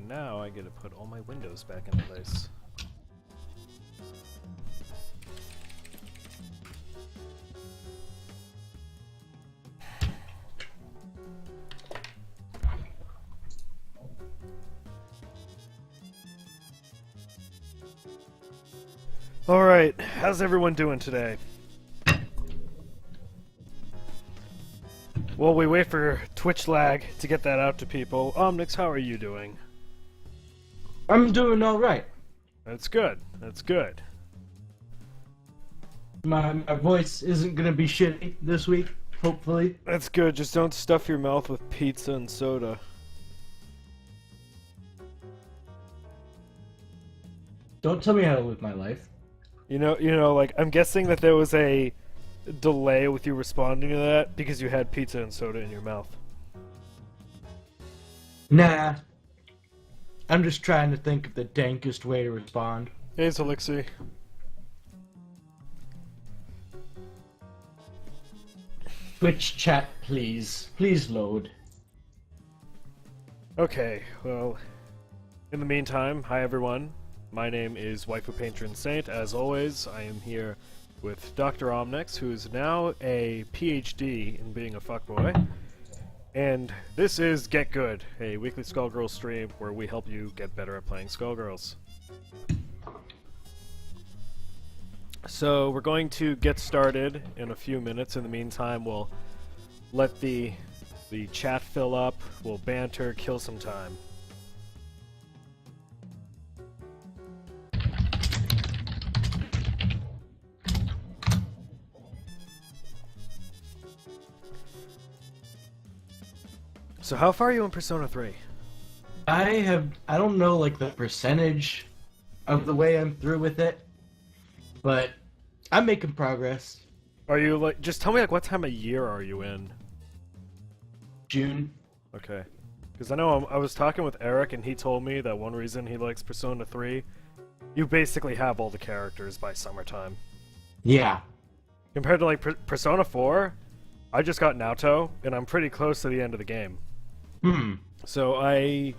And now I get to put all my windows back in place. Alright, how's everyone doing today? Well, we wait for Twitch lag to get that out to people. Omnyx, how are you doing? I'm doing alright. That's good. That's good. My voice isn't gonna be shitty this week, hopefully. That's good. Just don't stuff your mouth with pizza and soda. Don't tell me how to live my life. You know, like, I'm guessing that there was a delay with you responding to that because you had pizza and soda in your mouth. Nah. I'm just trying to think of the dankest way to respond. Hey, Zixi. Twitch chat, please. Please load. Okay, well, in the meantime, hi everyone. My name is Waifu Patron Saint. As always, I am here with Dr. Omnyx, who is now a PhD in being a fuckboy. And this is Get Good, a weekly Skullgirls stream where we help you get better at playing Skullgirls. So we're going to get started in a few minutes. In the meantime, we'll let the chat fill up, we'll banter, kill some time. So how far are you in Persona 3? I don't know, like, the percentage of the way I'm through with it, but I'm making progress. Are you, like, just tell me, like, what time of year are you in? June. Okay. Because I know I was talking with Eric, and he told me that one reason he likes Persona 3, you basically have all the characters by summertime. Yeah. Compared to, like, Persona 4, I just got Naoto, and I'm pretty close to the end of the game. So I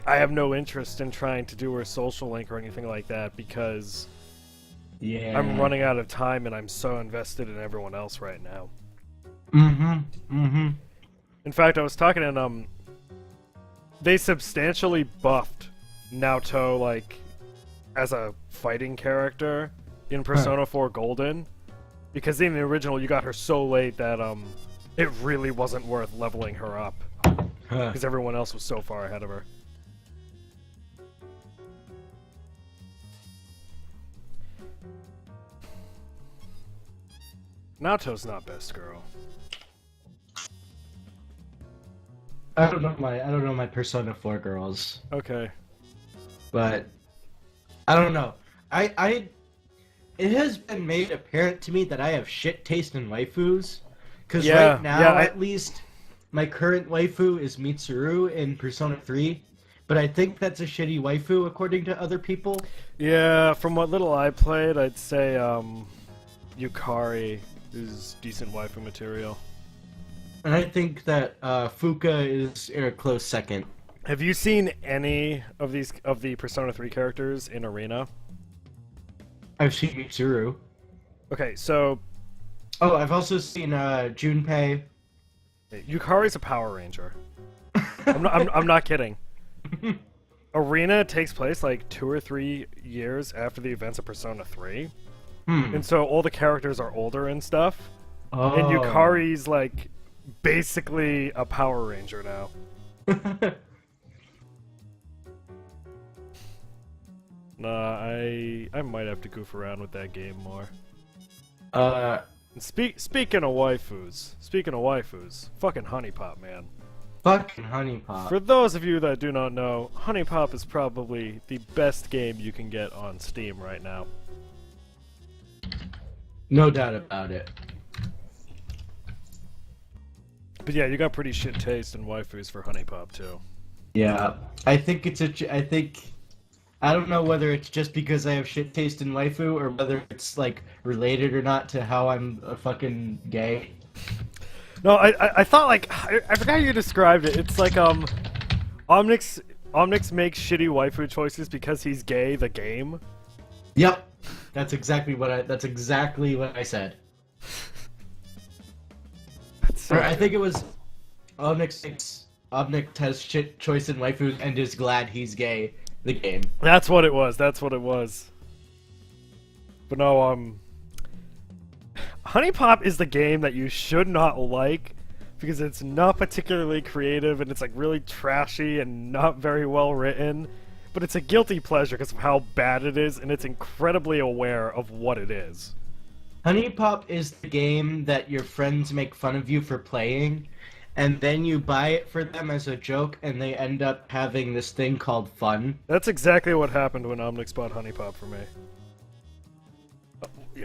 have no interest in trying to do a social link or anything like that because I'm running out of time and I'm so invested in everyone else right now. In fact, I was talking and they substantially buffed Naoto, like, as a fighting character in Persona 4 Golden, because in the original you got her so late that it really wasn't worth leveling her up. Because everyone else was so far ahead of her. Naoto's not best girl. I don't know my Persona 4 girls. Okay. But I don't know. It has been made apparent to me that I have shit taste in waifus. Because right now, at least, my current waifu is Mitsuru in Persona 3, but I think that's a shitty waifu according to other people. Yeah, from what little I played, I'd say Yukari is decent waifu material. And I think that Fuka is in a close second. Have you seen any of the Persona 3 characters in Arena? I've seen Mitsuru. Okay, so... Oh, I've also seen Junpei. Yukari's a Power Ranger. I'm not kidding. Arena takes place like 2 or 3 years after the events of Persona 3. And so all the characters are older and stuff. Oh. And Yukari's like basically a Power Ranger now. Nah, I might have to goof around with that game more. Speaking of waifus, fucking Honeypop, man. Fucking Honeypop. For those of you that do not know, Honeypop is probably the best game you can get on Steam right now. No doubt about it. But yeah, you got pretty shit taste in waifus for Honeypop too. Yeah, I think I don't know whether it's just because I have shit taste in waifu or whether it's like related or not to how I'm a fucking gay. No, I thought like I forgot how you described it. It's like Omnyx Omnyx makes shitty waifu choices because he's gay, the game? Yep. That's exactly what I said. Or I think it was Omnyx has shit choice in waifus and is glad he's gay, the game. That's what it was. That's what it was. But no, Honeypop is the game that you should not like because it's not particularly creative and it's like really trashy and not very well written. But it's a guilty pleasure because of how bad it is, and it's incredibly aware of what it is. Honeypop is the game that your friends make fun of you for playing, and then you buy it for them as a joke, and they end up having this thing called fun. That's exactly what happened when Omnyx bought Honeypop for me.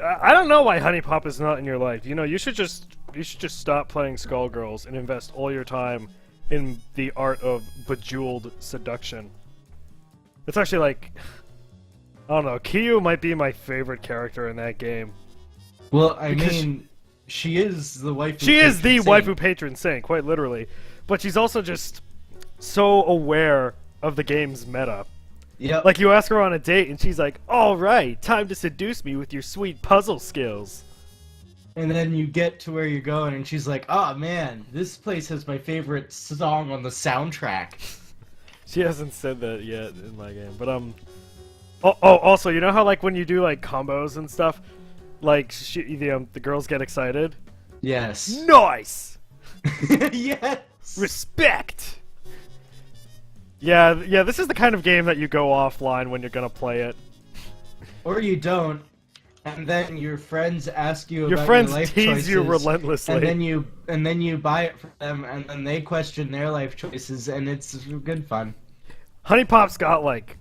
I don't know why Honeypop is not in your life. You know, you should just stop playing Skullgirls and invest all your time in the art of bejeweled seduction. It's actually like, I don't know, Kiyu might be my favorite character in that game. Well, I mean, she is the waifu. She is the waifu patron saint, quite literally. But she's also just so aware of the game's meta. Yep. Like, you ask her on a date, and she's like, "Alright, time to seduce me with your sweet puzzle skills." And then you get to where you're going, and she's like, "Oh man, this place has my favorite song on the soundtrack." She hasn't said that yet in my game, but also, you know how like when you do like combos and stuff, like the girls get excited? Yes. Nice! Yes! Respect! Yeah, this is the kind of game that you go offline when you're gonna play it. Or you don't, and then your friends ask you your about friends your life tease choices, you relentlessly. and then you buy it for them, and then they question their life choices, and it's good fun. Honeypop's got like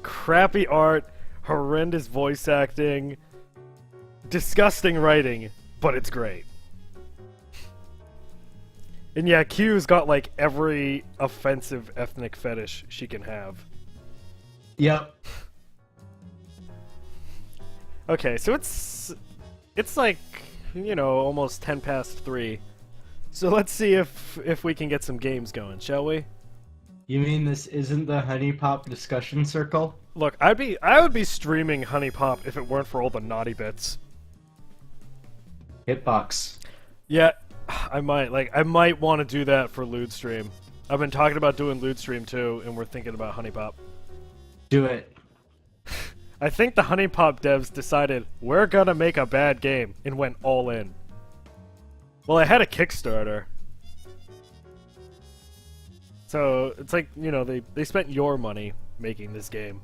crappy art, horrendous voice acting, disgusting writing, but it's great. And yeah, Q's got like every offensive ethnic fetish she can have. Yep. Okay, so it's like, you know, almost 10 past 3. So let's see if we can get some games going, shall we? You mean this isn't the Honeypop discussion circle? Look, I would be streaming Honeypop if it weren't for all the naughty bits. Hitbox. Yeah, I might want to do that for Lewd Stream. I've been talking about doing Lewd Stream too, and we're thinking about Honeypop. Do it. I think the Honeypop devs decided, we're gonna make a bad game, and went all in. Well, I had a Kickstarter. So, it's like, you know, they spent your money making this game.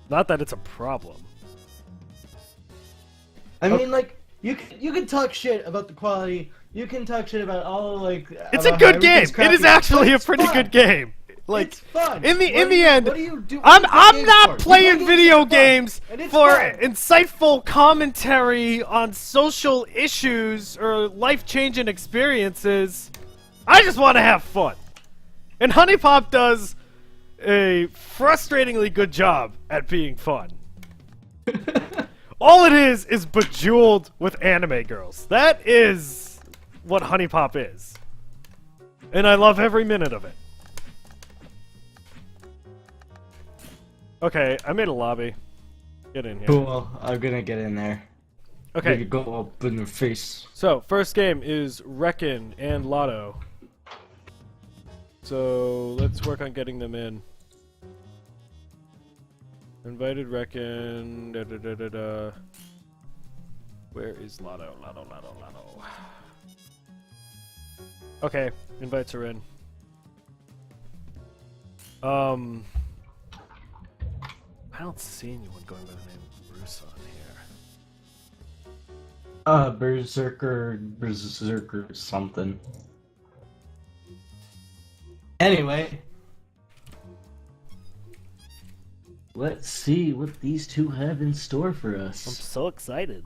Not that it's a problem. I mean, like, you can talk shit about the quality, you can talk shit about all, like... It's a good game! It is actually a pretty good game! Like, it's fun. In the end, what do you do? I'm not playing video games for fun. Insightful commentary on social issues or life-changing experiences. I just want to have fun. And Honeypop does a frustratingly good job at being fun. All it is bejeweled with anime girls. That is what Honeypop is. And I love every minute of it. Okay, I made a lobby. Get in here. Cool, I'm gonna get in there. Okay. You go up in the face. So, first game is Reckon and Lotto. So, let's work on getting them in. Invited Reckon. Da, da, da, da, da. Where is Lotto? Lotto. Okay, invites are in. I don't see anyone going by the name of Bruce on here. Berserker something. Anyway. Let's see what these two have in store for us. I'm so excited.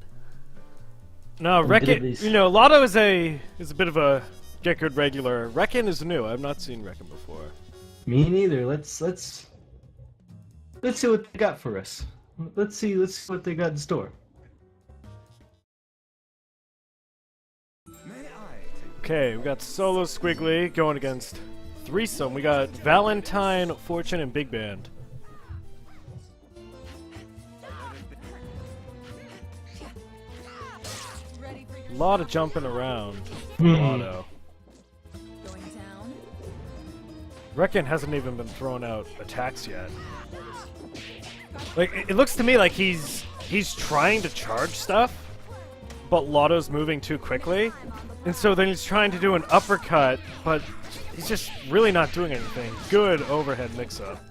No, Reckon, you know, Lotto is a bit of a Get Good regular. Reckon is new. I've not seen Reckon before. Me neither. Let's see what they got for us. Let's see what they got in store. Okay, we got Solo Squiggly going against threesome. We got Valentine, Fortune, and Big Band. A lot of jumping around. Lotto. Reckon hasn't even been throwing out attacks yet. Like, it looks to me like he's trying to charge stuff, but Lotto's moving too quickly. And so then he's trying to do an uppercut, but he's just really not doing anything. Good overhead mix-up.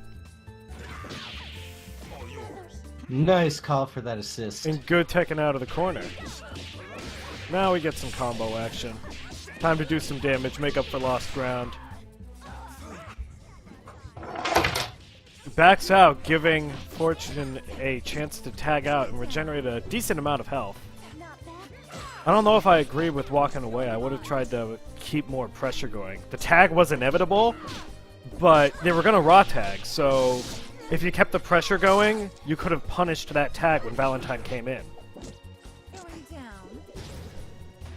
Nice call for that assist. And good taken out of the corner. Now we get some combo action. Time to do some damage, make up for lost ground. Backs out, giving Fortune a chance to tag out and regenerate a decent amount of health. I don't know if I agree with walking away. I would have tried to keep more pressure going. The tag was inevitable, but they were going to raw tag, so if you kept the pressure going, you could have punished that tag when Valentine came in.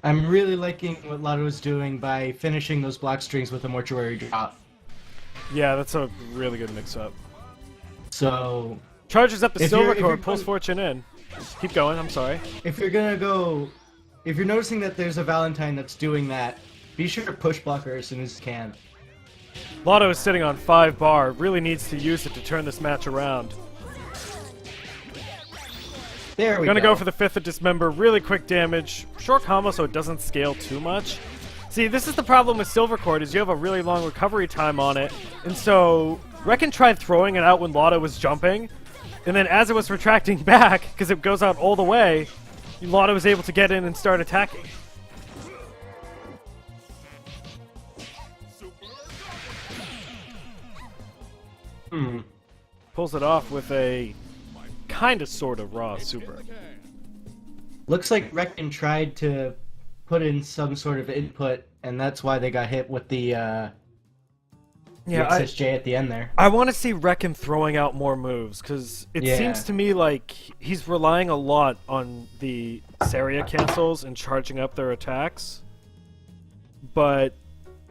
I'm really liking what Lotto's doing by finishing those block strings with a mortuary drop. Yeah, that's a really good mix-up. So... Charges up the silver cord, pulls Fortune in. Keep going, I'm sorry. If you're gonna go... If you're noticing that there's a Valentine that's doing that, be sure to push block her as soon as you can. Lotto is sitting on 5 bar, really needs to use it to turn this match around. There we go. Gonna go for the 5th of Dismember, really quick damage. Short combo so it doesn't scale too much. See, this is the problem with Silver Cord, is you have a really long recovery time on it, and so Reckon tried throwing it out when Lotto was jumping, and then as it was retracting back, because it goes out all the way, Lotto was able to get in and start attacking. Pulls it off with a kind of sort of raw super. Looks like Reckon tried to put in some sort of input, and that's why they got hit with the XSJ at the end there. I want to see Reckon throwing out more moves, because it seems to me like he's relying a lot on the Saria cancels and charging up their attacks, but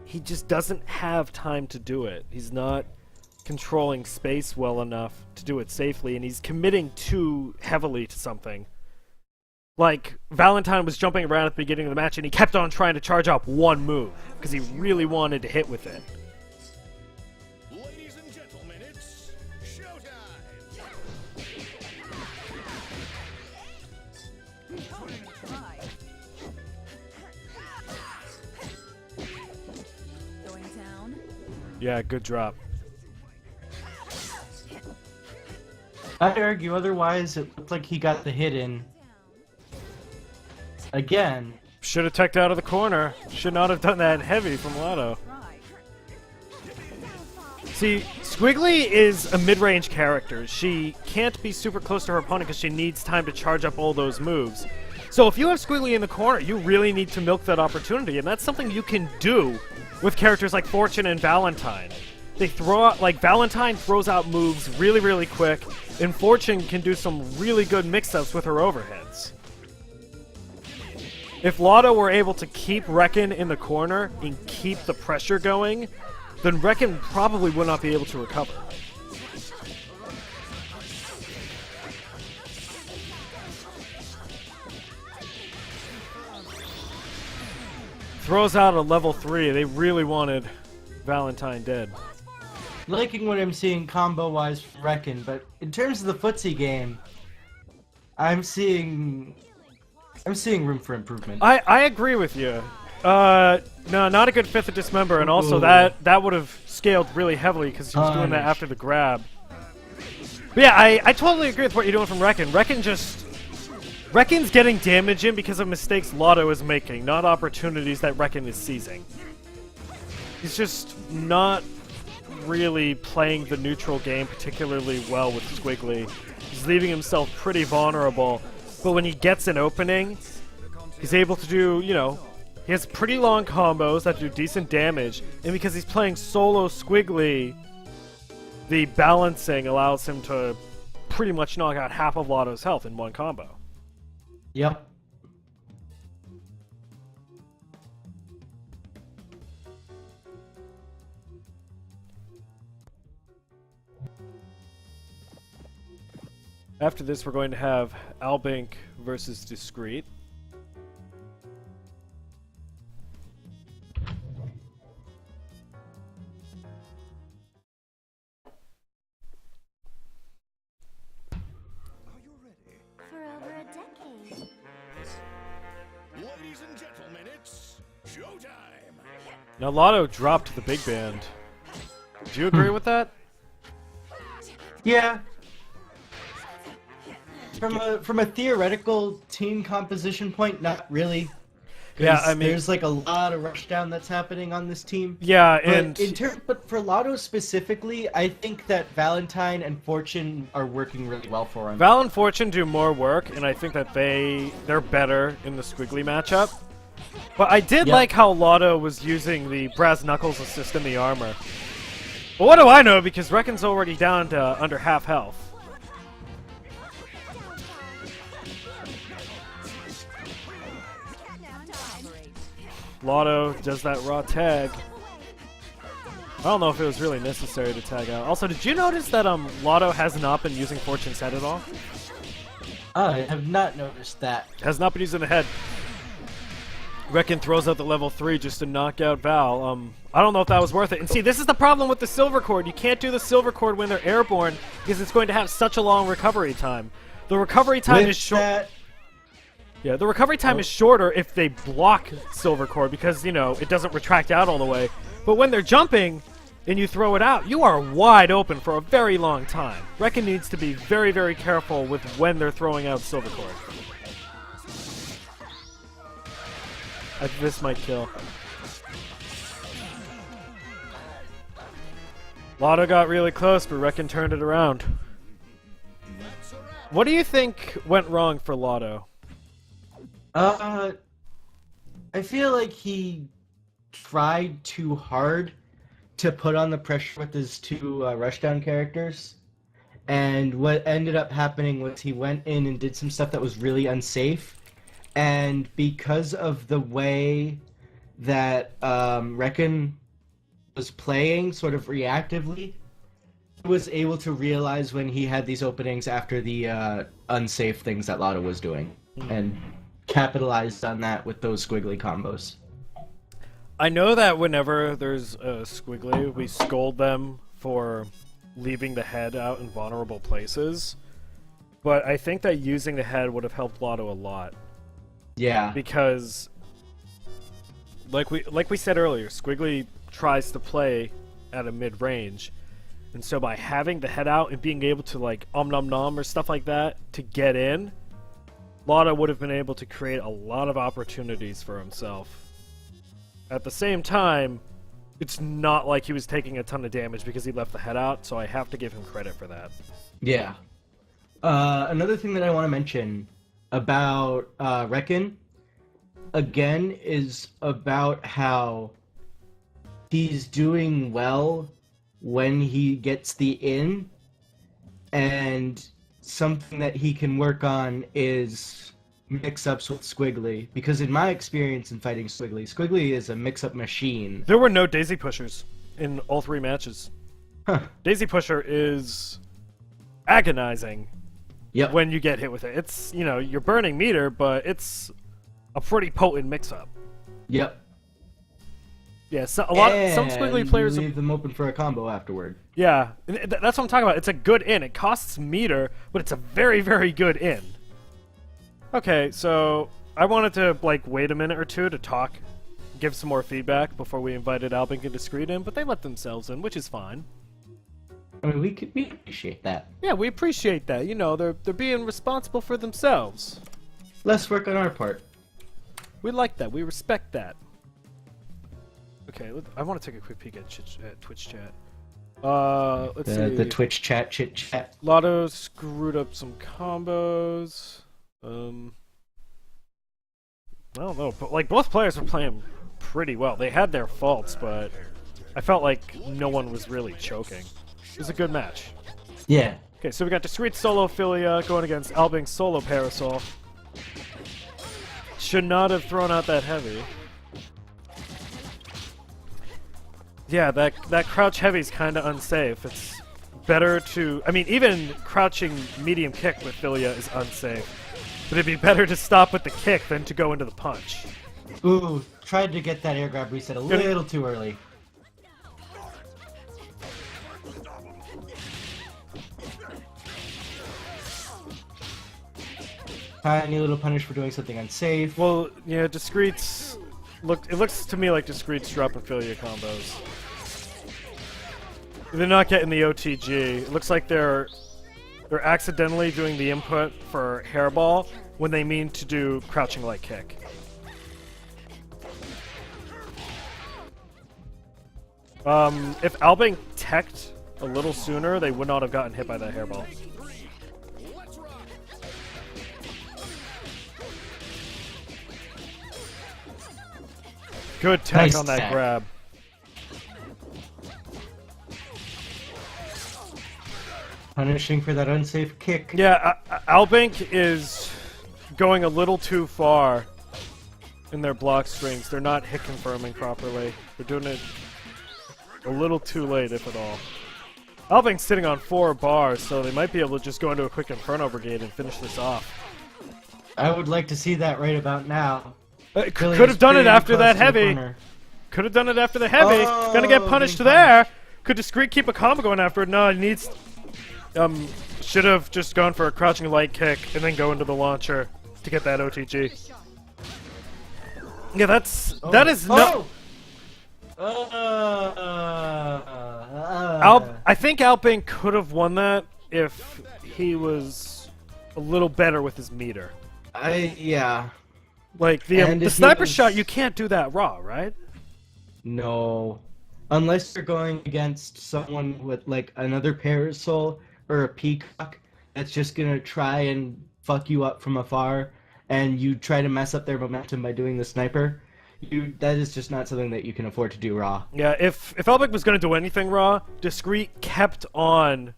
he just doesn't have time to do it. He's not controlling space well enough to do it safely, and he's committing too heavily to something. Like, Valentine was jumping around at the beginning of the match, and he kept on trying to charge up one move, because he really wanted to hit with it. Ladies and gentlemen, it's showtime! Going down. Yeah, good drop. I'd argue otherwise. It looked like he got the hit in. Again. Should have teched out of the corner. Should not have done that heavy from Lotto. See, Squiggly is a mid-range character. She can't be super close to her opponent because she needs time to charge up all those moves. So if you have Squiggly in the corner, you really need to milk that opportunity, and that's something you can do with characters like Fortune and Valentine. They throw out, like, Valentine throws out moves really, really quick, and Fortune can do some really good mix-ups with her overheads. If Lotto were able to keep Reckon in the corner and keep the pressure going, then Reckon probably would not be able to recover. Throws out a level 3. They really wanted Valentine dead. Liking what I'm seeing combo-wise from Reckon, but in terms of the footsie game, I'm seeing room for improvement. I agree with you. No, not a good 5th of Dismember, and also that would have scaled really heavily because he was doing that after the grab. But yeah, I totally agree with what you're doing from Reckon. Reckon's getting damage in because of mistakes Lotto is making, not opportunities that Reckon is seizing. He's just not really playing the neutral game particularly well with Squiggly. He's leaving himself pretty vulnerable, but when he gets an opening, he's able to do, you know, he has pretty long combos that do decent damage, and because he's playing solo Squiggly, the balancing allows him to pretty much knock out half of Lotto's health in one combo. Yep. After this, we're going to have Albank versus Discreet. Are you ready? For over a decade. Ladies and gentlemen, it's showtime! Now, Lotto dropped the big band. Do you agree with that? Yeah. From a theoretical team composition point, not really. 'Cause Yeah, I mean, there's like a lot of rushdown that's happening on this team. yeah, But and but for Lotto specifically, I think that Valentine and Fortune are working really well for him. Val and Fortune do more work, and I think that they're better in the Squiggly matchup. But I did like how Lotto was using the brass knuckles assist in the armor. But what do I know? Because Reckon's already down to under half health. Lotto does that raw tag. I don't know if it was really necessary to tag out. Also, did you notice that Lotto has not been using Fortune's head at all? I have not noticed that. Has not been using the head. Reckon throws out the level 3 just to knock out Val. I don't know if that was worth it. And see, this is the problem with the silver cord. You can't do the silver cord when they're airborne because it's going to have such a long recovery time. The recovery time is short. Yeah, the recovery time is shorter if they block silver cord because, you know, it doesn't retract out all the way. But when they're jumping and you throw it out, you are wide open for a very long time. Reckon needs to be very, very careful with when they're throwing out silver cord. This might kill. Lotto got really close, but Reckon turned it around. What do you think went wrong for Lotto? I feel like he tried too hard to put on the pressure with his two rushdown characters. And what ended up happening was he went in and did some stuff that was really unsafe. And because of the way that Reckon was playing sort of reactively, he was able to realize when he had these openings after the unsafe things that Lotto was doing. And capitalized on that with those squiggly combos. I know that whenever there's a squiggly, we scold them for leaving the head out in vulnerable places. But I think that using the head would have helped Lotto a lot. Yeah. Because, like we said earlier, Squiggly tries to play at a mid-range. And so by having the head out and being able to, like, nom nom or stuff like that to get in, Lotto would have been able to create a lot of opportunities for himself. At the same time, it's not like he was taking a ton of damage because he left the head out, so I have to give him credit for that. Yeah. Another thing that I want to mention about Reckon, again, is about how he's doing well when he gets the in, and something that he can work on is mix-ups with Squiggly, because in my experience in fighting Squiggly is a mix-up machine. There were no Daisy Pushers in all 3 matches. Huh. Daisy Pusher is agonizing when you get hit with it. It's, you know, you're burning meter, but it's a pretty potent mix-up. Yep. Yeah, so some Squiggly players leave them open for a combo afterward. Yeah, that's what I'm talking about. It's a good in. It costs meter, but it's a very, very good in. Okay, so I wanted to like wait a minute or two to talk, give some more feedback before we invited Albank and Discreet in, but they let themselves in, which is fine. I mean, we appreciate that. Yeah, we appreciate that. You know, they're being responsible for themselves. Less work on our part. We like that. We respect that. Okay, I want to take a quick peek at Twitch chat. Let's see. The Twitch chat, chit chat. Lotto screwed up some combos. I don't know, but like both players were playing pretty well. They had their faults, but I felt like no one was really choking. It was a good match. Yeah. Okay, so we got Discreet Solo Philia going against Albank's Solo Parasol. Should not have thrown out that heavy. Yeah, that crouch heavy's kind of unsafe. It's better to... I mean, even crouching medium kick with Filia is unsafe. But it'd be better to stop with the kick than to go into the punch. Ooh, tried to get that air grab reset a little too early. Tiny little punish for doing something unsafe. Well, yeah, Discreet's... It looks to me like Discreet's dropping Filia combos. They're not getting the OTG. It looks like they're accidentally doing the input for hairball when they mean to do crouching light kick. If Albank teched a little sooner, they would not have gotten hit by that hairball. Good tech Nice on that tech. grab. Punishing for that unsafe kick. Yeah, Albank is going a little too far in their block strings. They're not hit confirming properly. They're doing it a little too late, if at all. Albank's sitting on 4 bars, so they might be able to just go into a quick Inferno Brigade and finish this off. I would like to see that right about now. Could have done it after that heavy. Could have done it after the heavy. Oh, Gonna get punished getting there. Could Discreet keep a combo going after it? No, it needs... should have just gone for a crouching light kick and then go into the launcher to get that OTG. Yeah, that is no... I think Albank could have won that if he was a little better with his meter. Yeah. Like, the sniper shot, you can't do that raw, right? No. Unless you're going against someone with, like, another Parasol or a Peacock that's just gonna try and fuck you up from afar, and you try to mess up their momentum by doing the sniper, that is just not something that you can afford to do raw. Yeah, if Albank was gonna do anything raw, Discreet kept on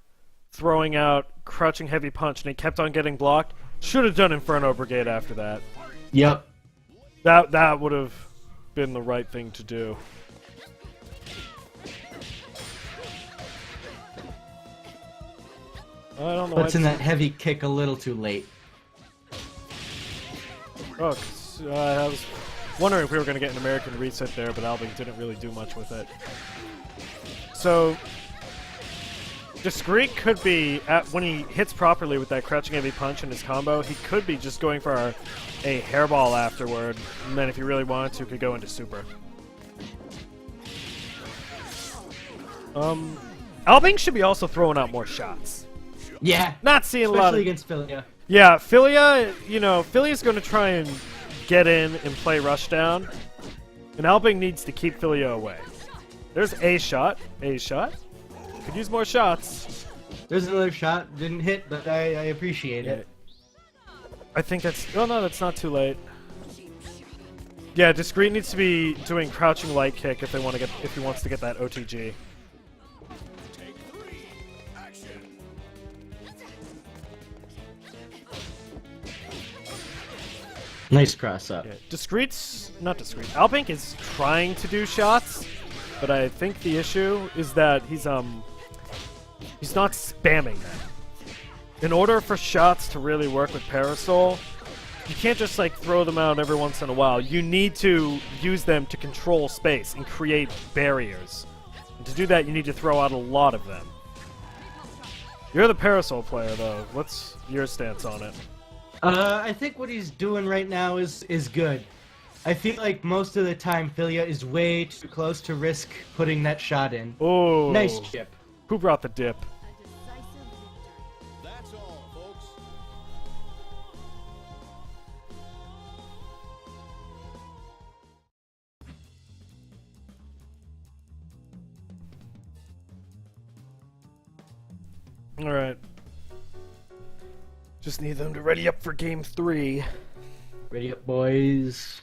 throwing out crouching heavy punch, and he kept on getting blocked. Should have done Inferno Brigade after that. Yep. That would have been the right thing to do. I don't know. What's in that heavy kick a little too late? Oh, I was wondering if we were going to get an American reset there, but Albank didn't really do much with it. So, Discreet could be, when he hits properly with that crouching heavy punch in his combo, he could be just going for a hairball afterward, and then if he really wanted to, could go into super. Albank should be also throwing out more shots. Yeah. Not seeing a lot Especially of... against Filia. Yeah, Filia, Filia's going to try and get in and play rushdown, and Albank needs to keep Filia away. There's a shot. Could use more shots. There's another shot. Didn't hit, but I appreciate it. I think that's... Oh, no, that's not too late. Yeah, Discreet needs to be doing crouching light kick if he wants to get that OTG. Nice cross up. Yeah, Albank is trying to do shots, but I think the issue is that he's not spamming them. In order for shots to really work with Parasol, you can't just like throw them out every once in a while. You need to use them to control space and create barriers. And to do that, you need to throw out a lot of them. You're the Parasol player, though. What's your stance on it? I think what he's doing right now is good. I feel like most of the time Filia is way too close to risk putting that shot in. Oh, nice chip. Who brought the dip? That's all, folks. All right. Just need them to ready up for game 3. Ready up, boys.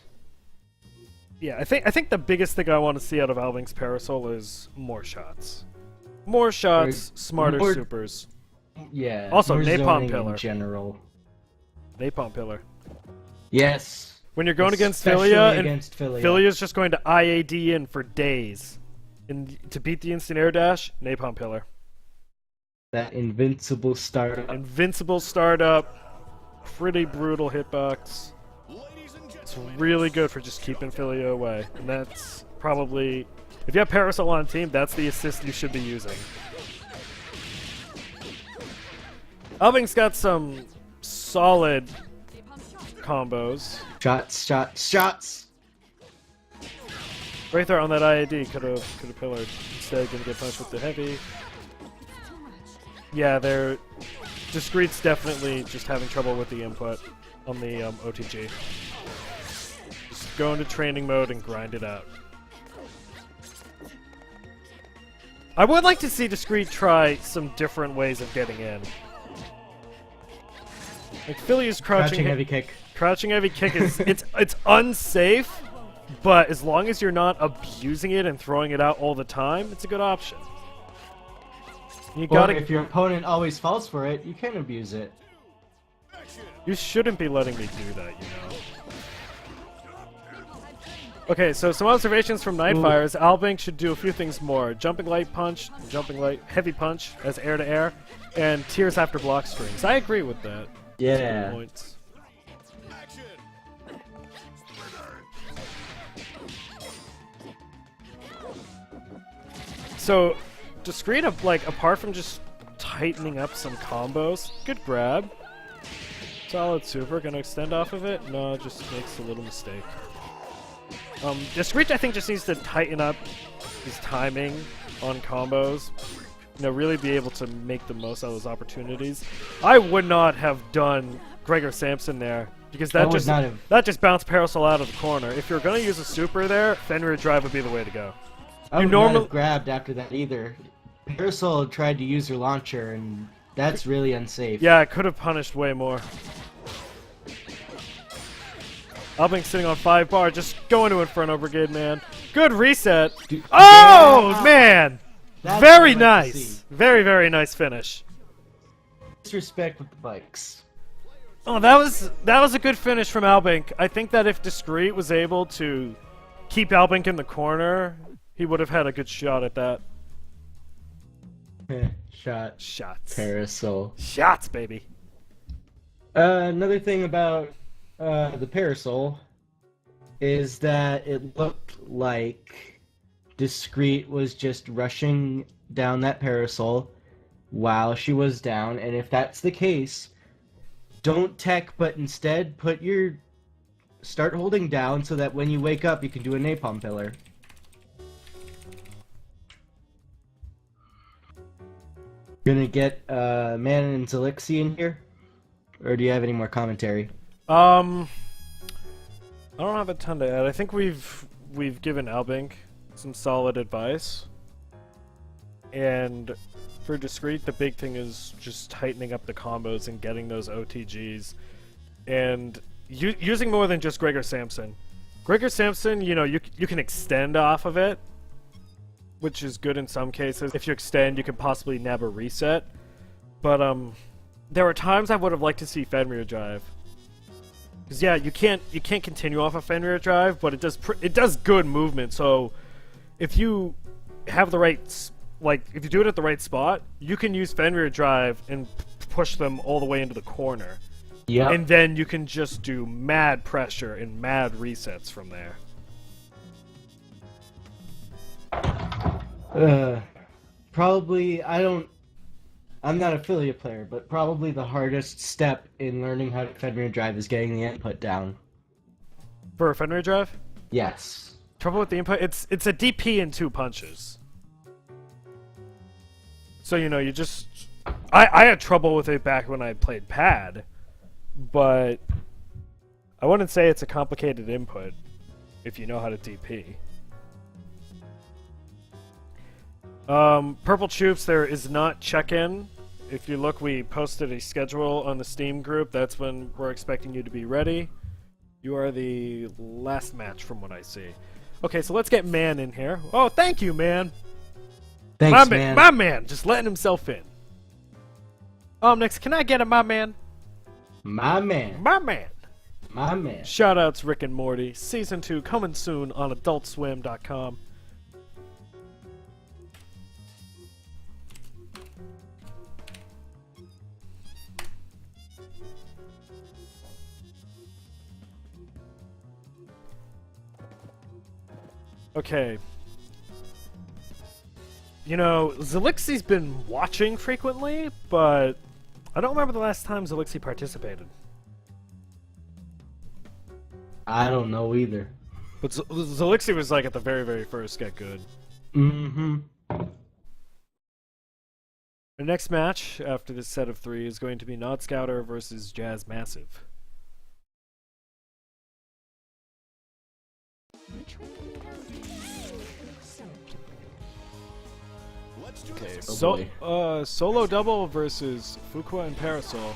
Yeah, I think the biggest thing I want to see out of Albank's Parasol is more shots. More shots, smarter supers. Yeah. Also, more Napalm zoning Pillar. in general. Napalm Pillar. Yes. When you're going against Filia, and Filia's just going to IAD in for days. And to beat the instant air dash, Napalm Pillar. That invincible startup. Invincible startup. Pretty brutal hitbox. It's really good for just keeping Filio away. And that's probably... If you have Parasol on team, that's the assist you should be using. Albank's got some solid combos. Shots, shots, shots! Right there on that IAD could have pillared. Instead, gonna get punched with the heavy. Yeah, they're... Discreet's definitely just having trouble with the input on the OTG. Just go into training mode and grind it out. I would like to see Discreet try some different ways of getting in. Like Philly's crouching heavy kick. Crouching heavy kick is it's unsafe, but as long as you're not abusing it and throwing it out all the time, it's a good option. You gotta. If your opponent always falls for it, you can abuse it. You shouldn't be letting me do that, you know. Okay, so some observations from Nightfire is Albank should do a few things more. Jumping light punch, jumping light heavy punch as air to air, and tears after block strings. I agree with that. Yeah. Points. So, Discreet, like, apart from just tightening up some combos, good grab. Solid super, gonna extend off of it? No, just makes a little mistake. Discreet, I think, just needs to tighten up his timing on combos. You know, really be able to make the most out of those opportunities. I would not have done Gregor Samson there, because that just bounced Parasol out of the corner. If you're gonna use a super there, Fenrir Drive would be the way to go. I would not have grabbed after that either. Parasol tried to use her launcher, and that's really unsafe. Yeah, it could have punished way more. Albank sitting on 5 bar, just go into Inferno Brigade, man. Good reset. Dude, oh, man! That's Very nice. Very, very nice finish. Disrespect with the bikes. Oh, that was a good finish from Albank. I think that if Discreet was able to keep Albank in the corner, he would have had a good shot at that. Shots. Parasol. Shots, baby. Another thing about the Parasol is that it looked like Discreet was just rushing down that Parasol while she was down, and if that's the case, don't tech, but instead start holding down so that when you wake up you can do a napalm pillar. Gonna get Man and Zixi in here? Or do you have any more commentary? I don't have a ton to add. I think we've given Albank some solid advice. And for Discreet, the big thing is just tightening up the combos and getting those OTGs. And using more than just Gregor Samson. Gregor Samson, you know, you can extend off of it, which is good in some cases. If you extend, you can possibly nab a reset. But there were times I would have liked to see Fenrir Drive. Because yeah, you can't continue off a Fenrir Drive, but it does good movement. So if you have the right, if you do it at the right spot, you can use Fenrir Drive and push them all the way into the corner. Yeah. And then you can just do mad pressure and mad resets from there. Probably, I'm not an affiliate player, but probably the hardest step in learning how to Fenrir Drive is getting the input down. For a Fenrir Drive? Yes. Trouble with the input? It's a DP in 2 punches. So, you know, you just... I had trouble with it back when I played pad, but I wouldn't say it's a complicated input if you know how to DP. Purple Chups, there is not check-in. If you look, we posted a schedule on the Steam group. That's when we're expecting you to be ready. You are the last match from what I see. Okay, so let's get Man in here. Oh, thank you, Man. Thanks, Man. My Man, just letting himself in. Omnyx, can I get a My Man? My Man. My Man. My Man. Shoutouts Rick and Morty. Season 2 coming soon on AdultSwim.com. Okay. You know, Zilixi's been watching frequently, but I don't remember the last time Zilixi participated. I don't know either. But Zilixi was like at the very, very first Get Good. Mm-hmm. The next match after this set of 3 is going to be Nod Scouter versus Jazz Massive. Okay, solo double versus Fuqua and Parasol.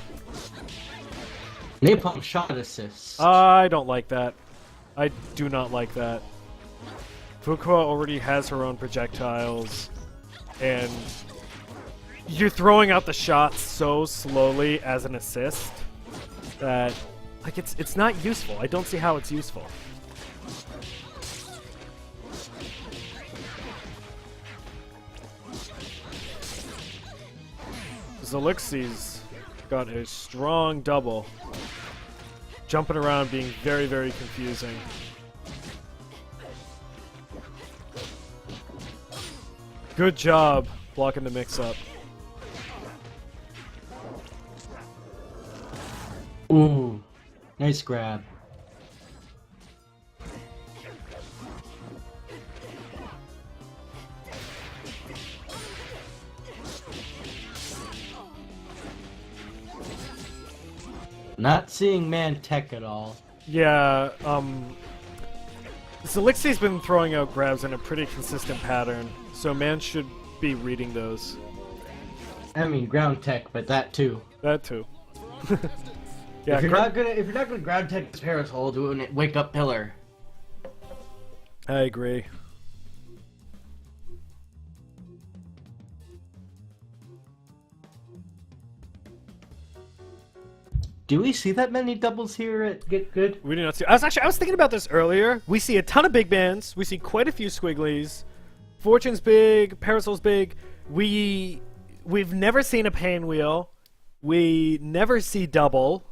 Napalm shot assist. I don't like that. I do not like that. Fuqua already has her own projectiles, and you're throwing out the shots so slowly as an assist that, like, it's not useful. I don't see how it's useful. Zilixi's got a strong double. Jumping around being very, very confusing. Good job blocking the mix-up. Ooh, nice grab. Not seeing man tech at all. Yeah, Zilixi's been throwing out grabs in a pretty consistent pattern, so man should be reading those. I mean ground tech, but that too. That too. Yeah, if you're not gonna ground tech this Parasol, do it wake up pillar. I agree. Do we see that many doubles here at Get Good? We do not see. I was thinking about this earlier. We see a ton of big bands. We see quite a few Squigglies. Fortune's big. Parasol's big. We've never seen a pain wheel. We never see double.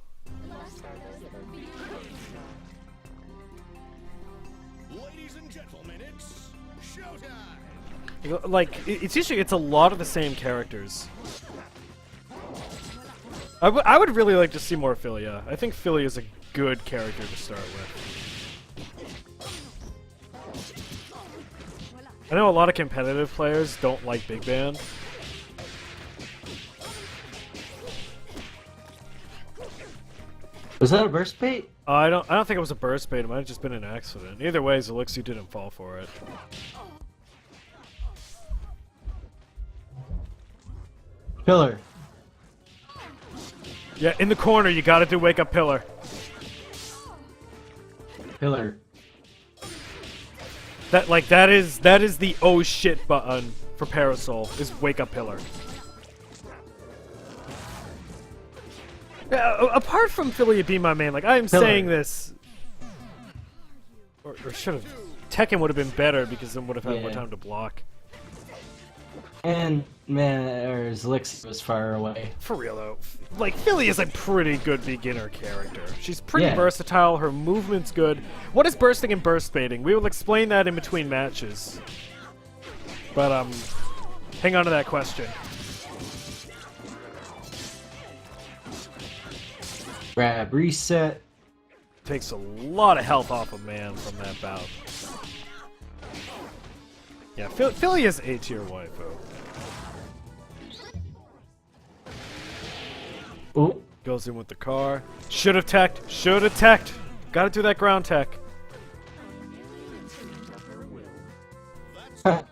Ladies and gentlemen, it's showtime. Like it's a lot of the same characters. I would really like to see more Philia. I think Philia is a good character to start with. I know a lot of competitive players don't like Big Band. Was that a burst bait? I don't think it was a burst bait. It might have just been an accident. Either way, Zilixi didn't fall for it. Pillar. Yeah, in the corner, you gotta do wake up pillar. Pillar. That is the oh shit button for Parasol, is wake up pillar. Yeah, apart from Philia being my main, like I am Pillar. saying this, or should have, Tekken would have been better because then would have had more time to block. And man, Zilixi was far away. For real though, like Philia is a pretty good beginner character. She's pretty versatile. Her movement's good. What is bursting and burst baiting? We will explain that in between matches. But hang on to that question. Grab reset. Takes a lot of health off a man from that bout. Yeah, Philia's A tier waifu. Oh. Goes in with the car. Should have teched. Should have teched. Gotta do that ground tech.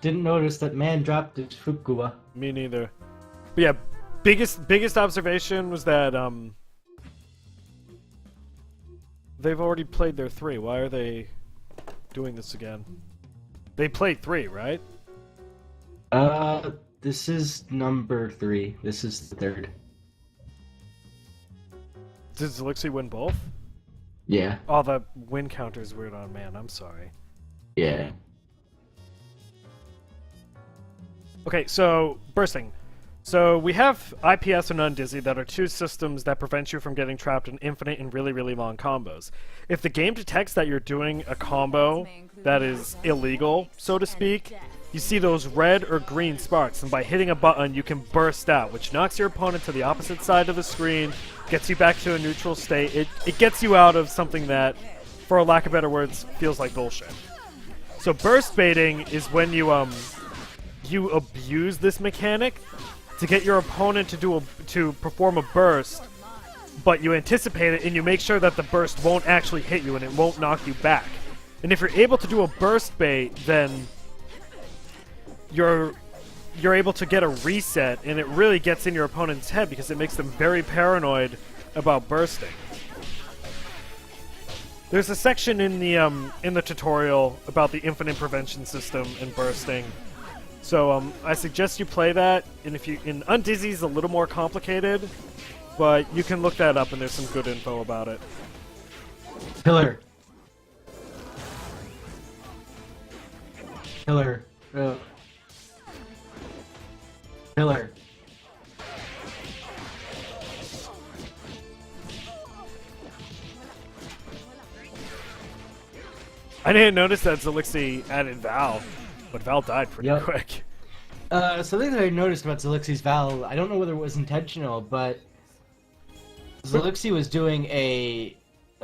Didn't notice that man dropped his Fuqua. Me neither. But yeah, biggest observation was that they've already played their 3. Why are they doing this again? They played 3, right? This is number 3. This is the 3rd. Did Zilixi win both? Yeah. Oh, the win counter is weird on man. I'm sorry. Yeah. Okay, so bursting. So we have IPS and Undizzy that are two systems that prevent you from getting trapped in infinite and really, really long combos. If the game detects that you're doing a combo that is illegal, so to speak, you see those red or green sparks, and by hitting a button you can burst out, which knocks your opponent to the opposite side of the screen, gets you back to a neutral state. It gets you out of something that, for lack of better words, feels like bullshit. So burst baiting is when you abuse this mechanic to get your opponent to perform a burst, but you anticipate it and you make sure that the burst won't actually hit you and it won't knock you back. And if you're able to do a burst bait, then you're able to get a reset, and it really gets in your opponent's head because it makes them very paranoid about bursting. There's a section in the tutorial about the infinite prevention system and bursting. So I suggest you play that, and Undizzy is a little more complicated, but you can look that up and there's some good info about it. Pillar. Pillar. I didn't notice that Zixi added Val, but Val died pretty quick. Something that I noticed about Zilixi's Val, I don't know whether it was intentional, but Zilixi was doing a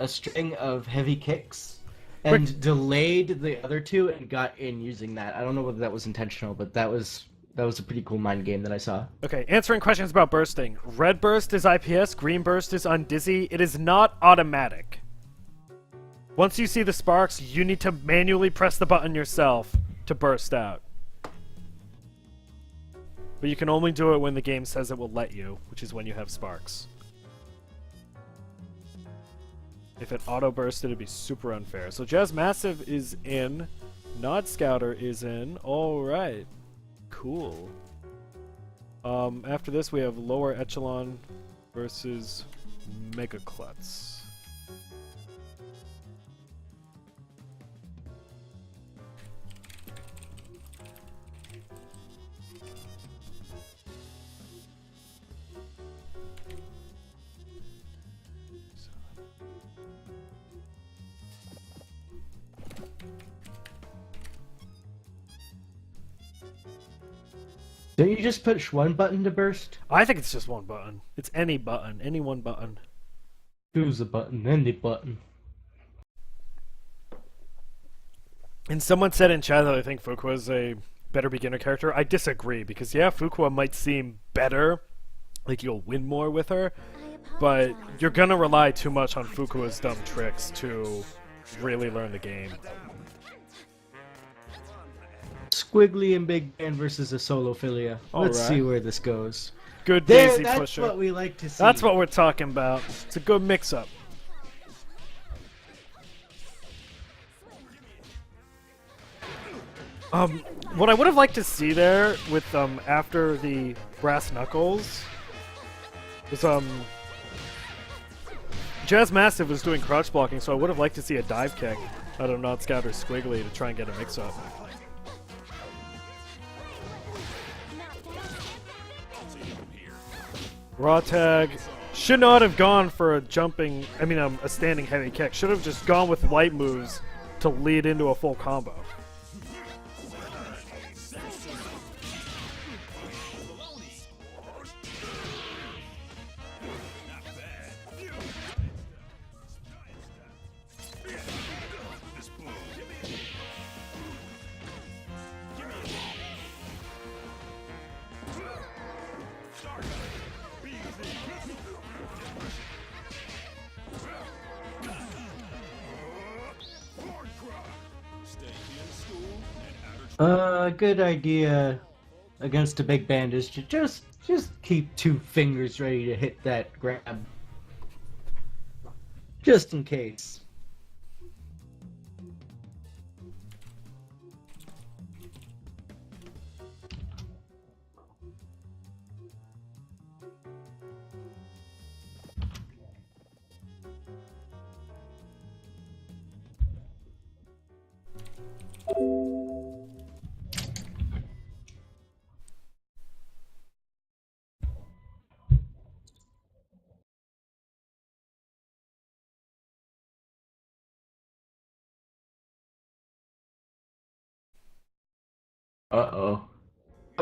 string of heavy kicks and delayed the other two and got in using that. I don't know whether that was intentional, but that was a pretty cool mind game that I saw. Okay, answering questions about bursting. Red burst is IPS, green burst is Undizzy. It is not automatic. Once you see the sparks, you need to manually press the button yourself to burst out. But you can only do it when the game says it will let you, which is when you have sparks. If it auto-bursted, it'd be super unfair. So Jazz Massive is in. Nod Scouter is in. Alright. Cool. After this, we have Lower Echelon versus Mega Klutz. Don't you just push one button to burst? I think it's just one button. It's any button. Any one button. Choose a button, any button. And someone said in chat that I think Fuqua is a better beginner character. I disagree, because yeah, Fuqua might seem better, like you'll win more with her, but you're gonna rely too much on Fuqua's dumb tricks to really learn the game. Squiggly and Big Band versus a Solophilia. Let's right. see where this goes. Good Daisy that's Pusher. That's what we like to see. That's what we're talking about. It's a good mix-up. What I would have liked to see there with after the brass knuckles was Jazz Massive was doing crouch blocking, so I would have liked to see a dive kick out of Nod Scout or Squiggly to try and get a mix-up. Raw tag should not have gone for a standing heavy kick. Should have just gone with light moves to lead into a full combo. Good idea against a big band is to just keep 2 fingers ready to hit that grab. Just in case. Uh-oh.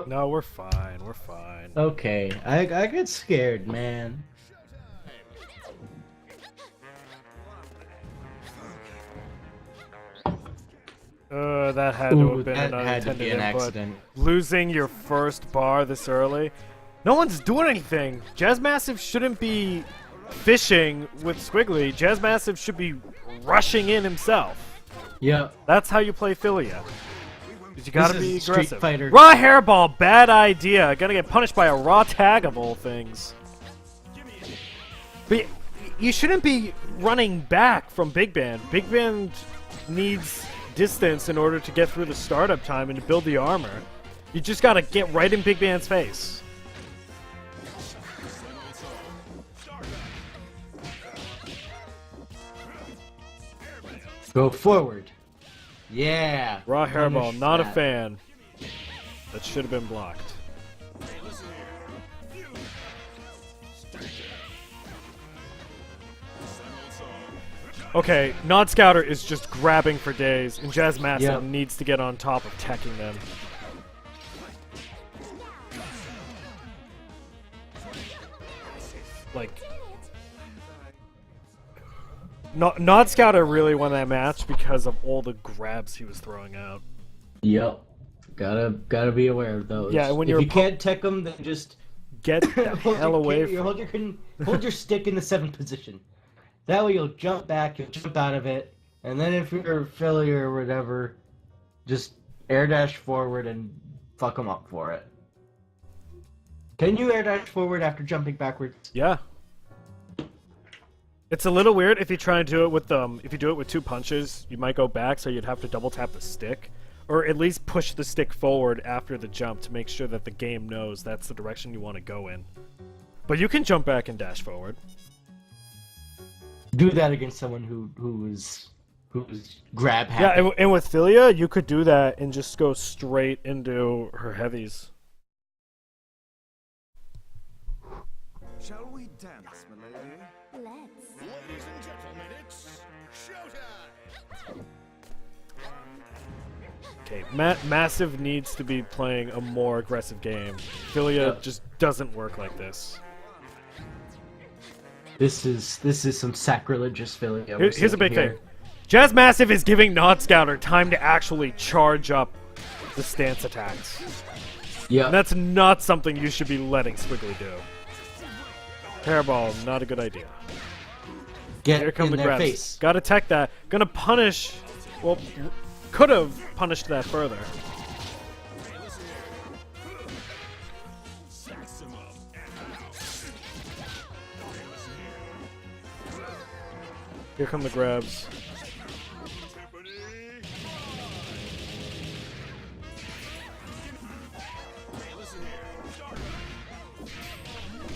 No, we're fine. We're fine. Okay, I get scared, man. That had to have been that an had to be unintended an input. accident. Losing your first bar this early. No one's doing anything. Jazz Massive shouldn't be fishing with Squiggly. Jazz Massive should be rushing in himself. Yeah. That's how you play Philia. You gotta This be is Street aggressive. Fighter. Raw hairball, bad idea. Gonna get punished by a raw tag of all things. But you shouldn't be running back from Big Band. Big Band needs distance in order to get through the startup time and to build the armor. You just gotta get right in Big Band's face. Go forward. Yeah. Raw hairball, Punish not a that. fan. That should have been blocked. Okay, Nod Scouter is just grabbing for days, and Jazz Massive Yep. needs to get on top of teching them. Like, Nod Scouter really won that match because of all the grabs he was throwing out. Yep. Gotta be aware of those. Yeah, when if you're you can't tech them, then just Get the hell away from hold your stick in the 7th position. That way you'll jump back, you'll jump out of it, and then if you're failure or whatever, just air dash forward and fuck them up for it. Can you air dash forward after jumping backwards? Yeah. It's a little weird if you try and do it with if you do it with 2 punches, you might go back, so you'd have to double tap the stick. Or at least push the stick forward after the jump to make sure that the game knows that's the direction you want to go in. But you can jump back and dash forward. Do that against someone who's grab happy. Yeah, and with Philia, you could do that and just go straight into her heavies. Shall we dance, my lady? Let's. Ladies and gentlemen, it's showtime! Okay, Massive needs to be playing a more aggressive game. Philia just doesn't work like this. This is some sacrilegious Philly. Here's a big thing. Jazz Massive is giving Nod Scouter time to actually charge up the stance attacks. Yeah. And that's not something you should be letting Squiggly do. Hairball, not a good idea. Get Here come in the their grabs. face. Gotta tech that. Gonna punish. Well, could have punished that further. Here come the grabs.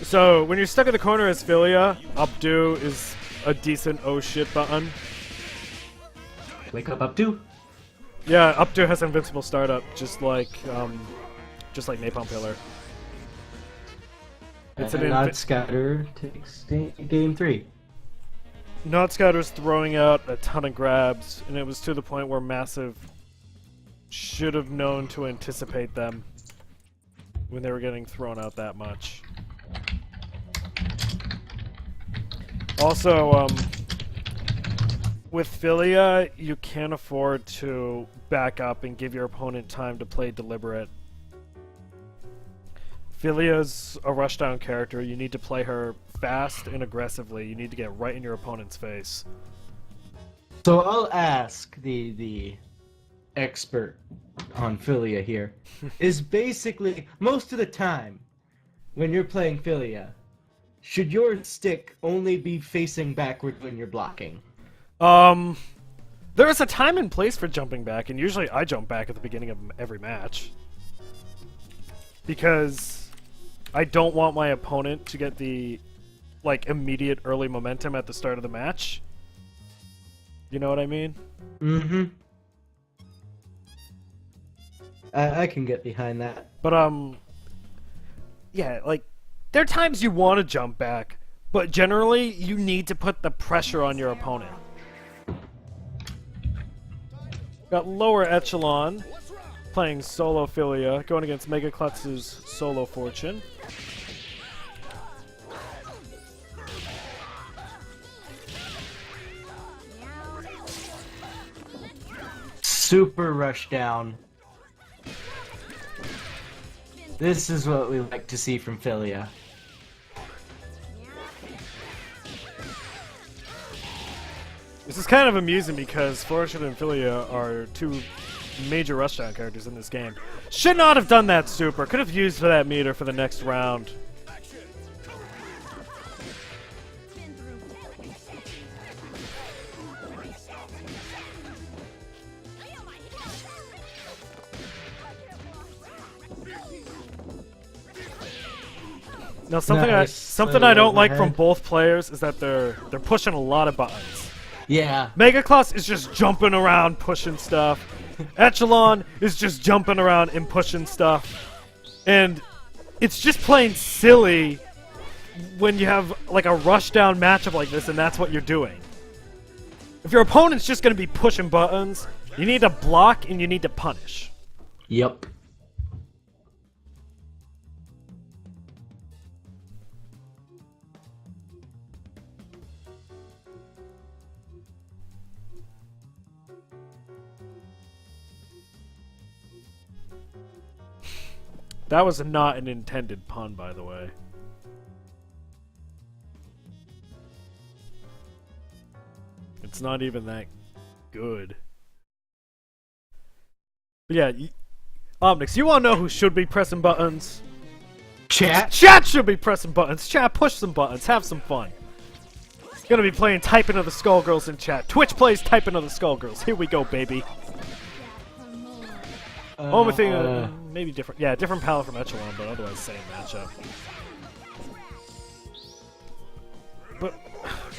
So, when you're stuck in the corner as Philia, updo is a decent oh shit button. Wake up, Updo. Yeah, updo has invincible startup, just like Napalm Pillar. It's And an Nod Scatter takes game 3. Nod Scouter's throwing out a ton of grabs, and it was to the point where Massive should have known to anticipate them when they were getting thrown out that much. Also, with Philia, you can't afford to back up and give your opponent time to play deliberate. Philia's a rushdown character. You need to play her fast and aggressively. You need to get right in your opponent's face. So I'll ask the expert on Philia here. Is basically, most of the time, when you're playing Philia, should your stick only be facing backward when you're blocking? There is a time and place for jumping back, and usually I jump back at the beginning of every match. Because I don't want my opponent to get the, like, immediate early momentum at the start of the match. You know what I mean? Mm-hmm. I can get behind that. But, yeah, like, there are times you want to jump back, but generally you need to put the pressure on your opponent. Got lower Echelon. playing solo Philia, going against Mega Klutz's solo Fortune. Super rush down. This is what we like to see from Philia. This is kind of amusing because Fortune and Philia are two major rushdown characters in this game. Should not have done that super. Could have used for that meter for the next round. Now something I don't like from both players is that they're pushing a lot of buttons. Yeah. Mega Klutz is just jumping around pushing stuff. Echelon is just jumping around and pushing stuff. And it's just plain silly when you have like a rushdown matchup like this and that's what you're doing. If your opponent's just going to be pushing buttons, you need to block and you need to punish. Yep. That was not an intended pun, by the way. It's not even that good. But yeah, Omnyx, you want to know who should be pressing buttons? Chat? Chat should be pressing buttons. Chat, push some buttons. Have some fun. Gonna be playing Type Into the Skullgirls in chat. Twitch plays Type Into the Skullgirls. Here we go, baby. Only thing, maybe different. Yeah, different palette from Echelon, but otherwise same matchup. But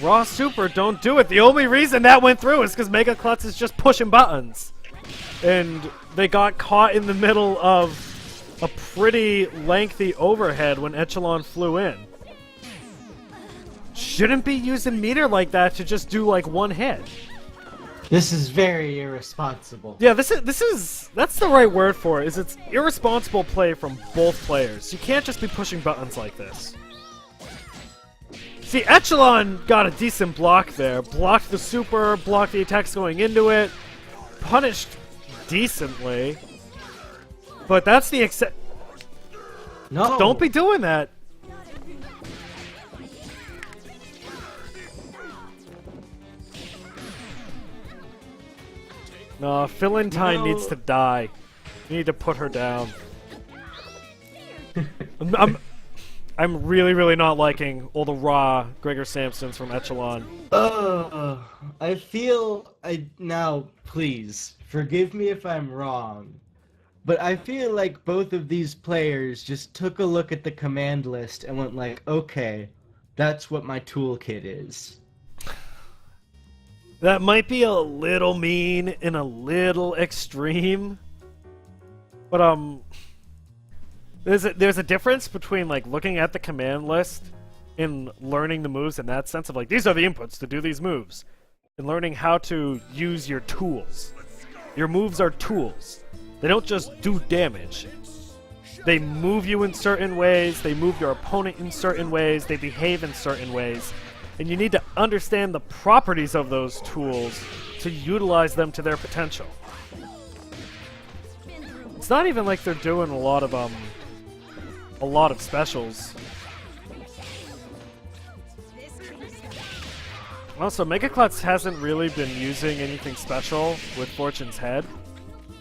Raw Super, don't do it. The only reason that went through is because Mega Klutz is just pushing buttons, and they got caught in the middle of a pretty lengthy overhead when Echelon flew in. Shouldn't be using meter like that to just do like one hit. This is very irresponsible. Yeah, that's the right word for it. It's irresponsible play from both players. You can't just be pushing buttons like this. See, Echelon got a decent block there. Blocked the super, blocked the attacks going into it, punished decently. But that's the No. Don't be doing that. No, Philintine needs to die. You need to put her down. I'm really not liking all the raw Gregor Samsons from Echelon. I feel now, please forgive me if I'm wrong, but I feel like both of these players just took a look at the command list and went like, okay, that's what my toolkit is. That might be a little mean and a little extreme, but there's a difference between like looking at the command list and learning the moves in that sense of like these are the inputs to do these moves, and learning how to use your tools. Your moves are tools. They don't just do damage. They move you in certain ways, they move your opponent in certain ways, they behave in certain ways. And you need to understand the properties of those tools to utilize them to their potential. It's not even like they're doing a lot of specials. Also, Mega Klutz hasn't really been using anything special with Fortune's head.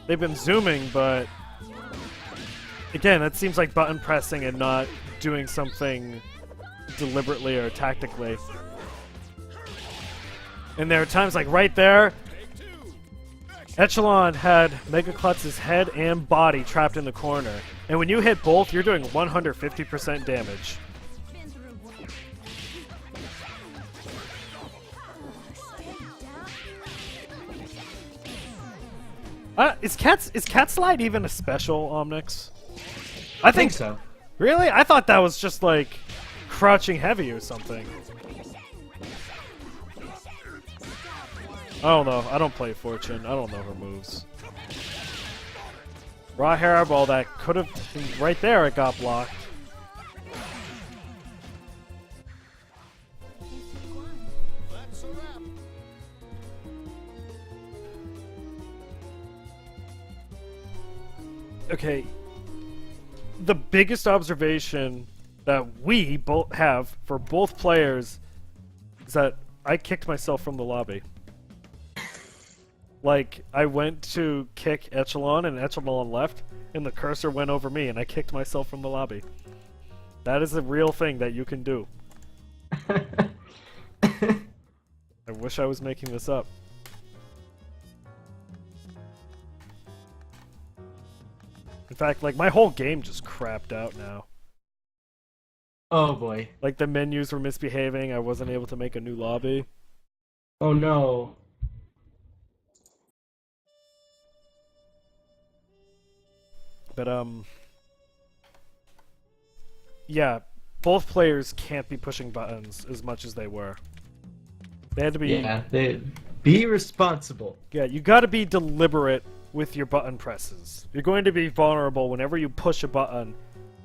They've been zooming, but again, it seems like button pressing and not doing something deliberately or tactically. And there are times like right there, Echelon had Mega Klutz's head and body trapped in the corner. And when you hit both, you're doing 150% damage. Is Cat Slide even a special, Omnyx? I think so. Really? I thought that was just like crouching heavy or something. I don't know. I don't play Fortune. I don't know her moves. Raw hairball that could have... Right there it got blocked. Okay. The biggest observation that we both have for both players is that I kicked myself from the lobby. Like, I went to kick Echelon, and Echelon left, and the cursor went over me, and I kicked myself from the lobby. That is a real thing that you can do. I wish I was making this up. In fact, like, my whole game just crapped out now. Oh boy. Like, the menus were misbehaving, I wasn't able to make a new lobby. Oh no. But, yeah, both players can't be pushing buttons as much as they were. They had to be... Yeah, be responsible. Yeah, you gotta be deliberate with your button presses. You're going to be vulnerable whenever you push a button,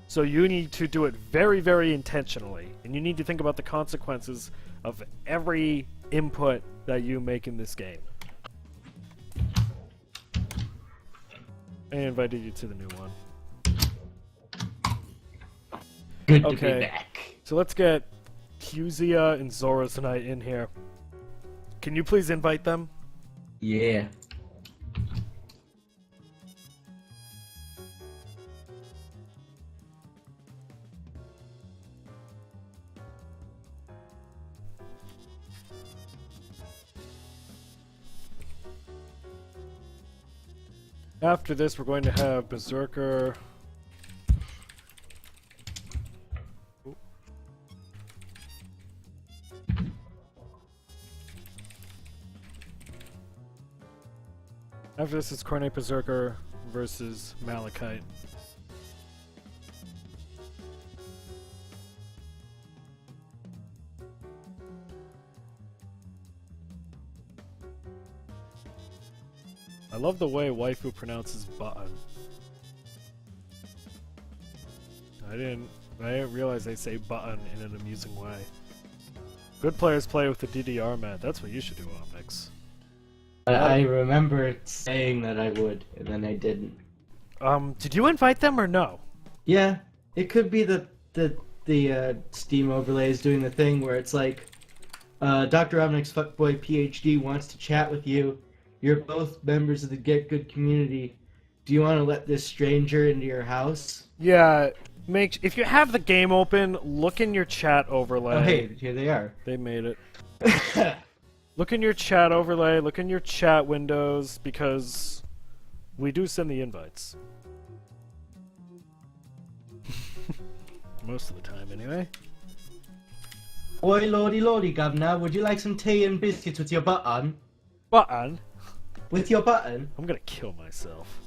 so you need to do it very, very intentionally. And you need to think about the consequences of every input that you make in this game. I invited you to the new one. Good to be back. So let's get Huzia and Zora tonight in here. Can you please invite them? Yeah. After this, we're going to have Berserker. After this, it's Cornet Berserker versus Malachite. I love the way Waifu pronounces button. I didn't realize they say button in an amusing way. Good players play with the DDR mat. That's what you should do, Omnyx. I remember saying that I would, and then I didn't. Did you invite them or no? Yeah, it could be the Steam overlays doing the thing where it's like, Dr. Omnyx Fuckboy PhD wants to chat with you. You're both members of the Get Good community. Do you want to let this stranger into your house? Yeah, if you have the game open, look in your chat overlay. Oh, hey, here they are. They made it. Look in your chat overlay, look in your chat windows, because we do send the invites. Most of the time, anyway. Oi, lordy, governor, would you like some tea and biscuits with your button? Button? With your button? I'm gonna kill myself.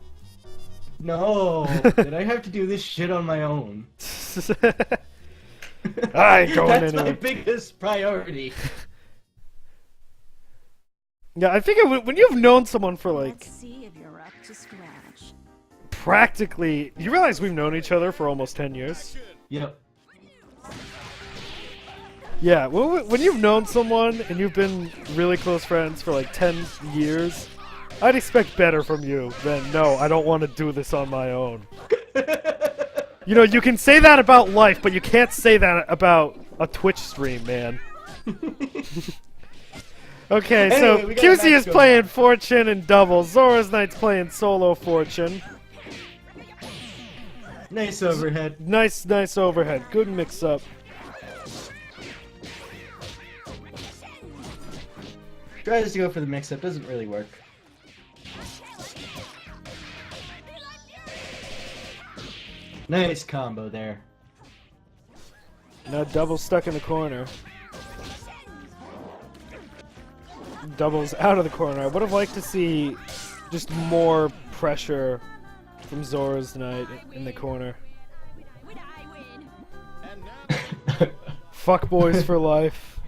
No, did I have to do this shit on my own? I ain't going That's anywhere. my biggest priority. Yeah, I figure when you've known someone for like... Let's see if you're up to scratch. Practically... You realize we've known each other for almost 10 years? Yep. Yeah, when you've known someone and you've been really close friends for like 10 years, I'd expect better from you than, no, I don't want to do this on my own. You know, you can say that about life, but you can't say that about a Twitch stream, man. Okay, Anyway, so QC is playing Fortune and doubles. Zora's Knight's playing solo Fortune. Nice overhead. Nice overhead. Good mix-up. Tries to go for the mix-up, doesn't really work. Nice combo there. Now Double's stuck in the corner. Double's out of the corner. I would have liked to see just more pressure from Zora's Knight in the corner. Fuck boys for life.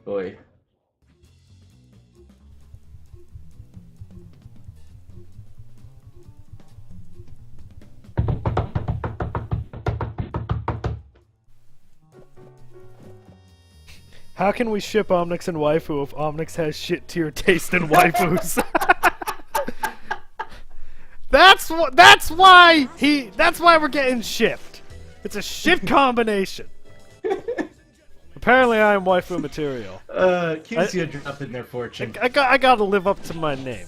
Boy. How can we ship Omnyx and Waifu if Omnyx has shit tier taste in waifus? That's why we're getting shipped. It's a shit combination. Apparently I am waifu material. QC dropping their fortune. I gotta live up to my name.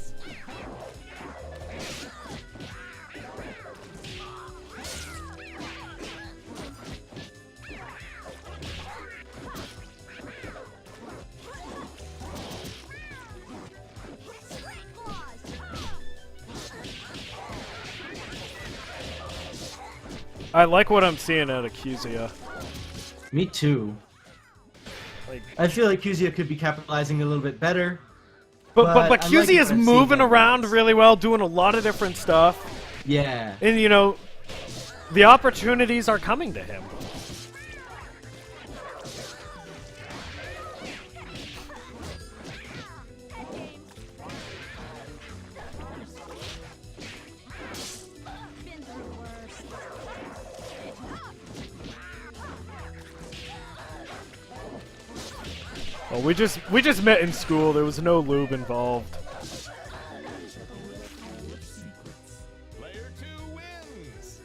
I like what I'm seeing out of Qzia. Me too. Like, I feel like Qzia could be capitalizing a little bit better. But Qzia is moving around really well, doing a lot of different stuff. Yeah. And you know, the opportunities are coming to him. Well, we just met in school. There was no lube involved. Player 2 wins.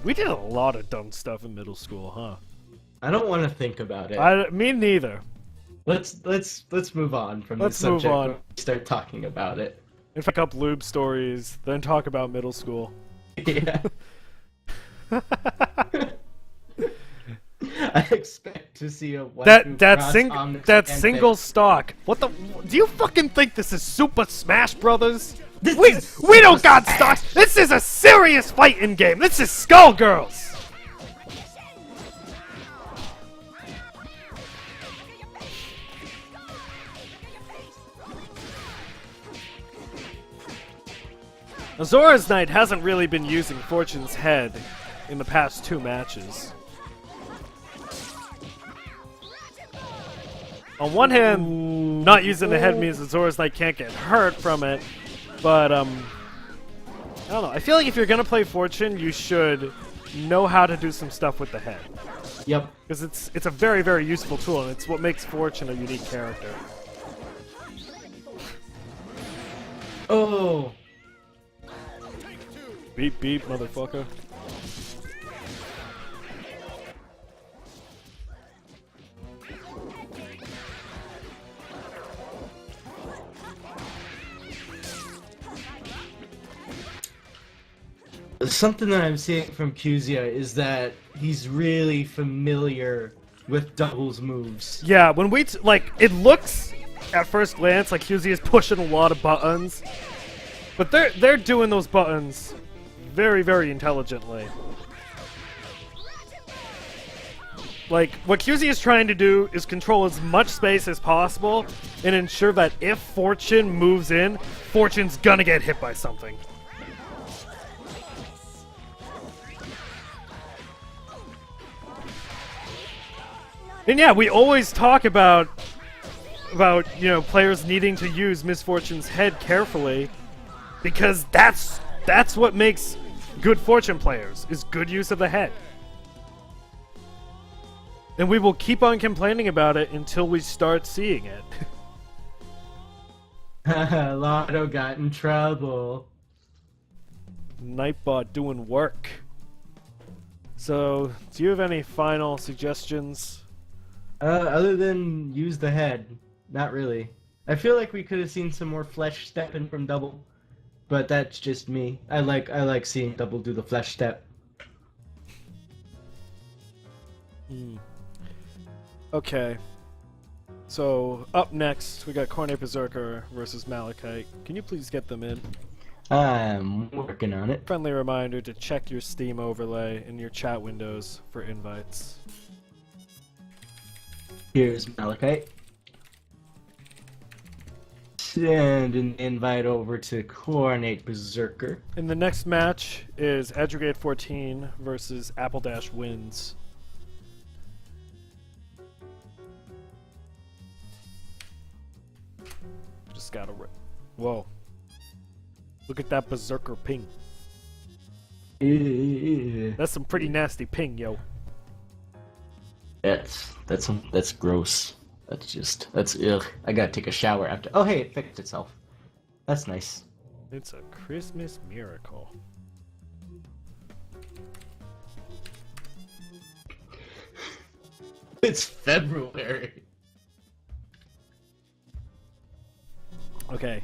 We did a lot of dumb stuff in middle school, huh? I don't want to think about it. Me neither. Let's move on from this subject. Move on. When we start talking about it. In fact, up lube stories, then talk about middle school. Yeah. I expect to see a that single stock. What the? Do you fucking think this is Super Smash Brothers? We don't got stocks. This is a serious fighting game. This is Skullgirls. Azora's Knight hasn't really been using Fortune's head in the past 2 matches. On one hand, not using the head means Azora's Knight can't get hurt from it, but I don't know. I feel like if you're gonna play Fortune, you should know how to do some stuff with the head. Yep. Because it's a very, very useful tool, and it's what makes Fortune a unique character. Oh. Beep beep, motherfucker. Something that I'm seeing from Qzia is that he's really familiar with doubles moves. Yeah, when we it looks at first glance like Qzia is pushing a lot of buttons, but they're doing those buttons very, very intelligently. Like, what Qzia is trying to do is control as much space as possible and ensure that if Fortune moves in, Fortune's gonna get hit by something. And yeah, we always talk about players needing to use Miss Fortune's head carefully, because that's what makes good Fortune players, is good use of the head. And we will keep on complaining about it until we start seeing it. Lotto got in trouble. Nightbot doing work. So, do you have any final suggestions? Other than use the head, not really. I feel like we could have seen some more flesh stepping from double, but that's just me. I like seeing double do the flesh step. Okay. So, up next, we got Cornet Berserker versus Malachite. Can you please get them in? I'm working on it. Friendly reminder to check your Steam overlay in your chat windows for invites. Here's Malachite. Send an invite over to Cornet Berserker. And the next match is Agregate 14 versus Apple Dash Wins. Just gotta whoa. Look at that Berserker ping. That's some pretty nasty ping, yo. That's gross. That's ugh. I gotta take a shower after. Oh hey, it fixed itself. That's nice. It's a Christmas miracle. It's February. Okay.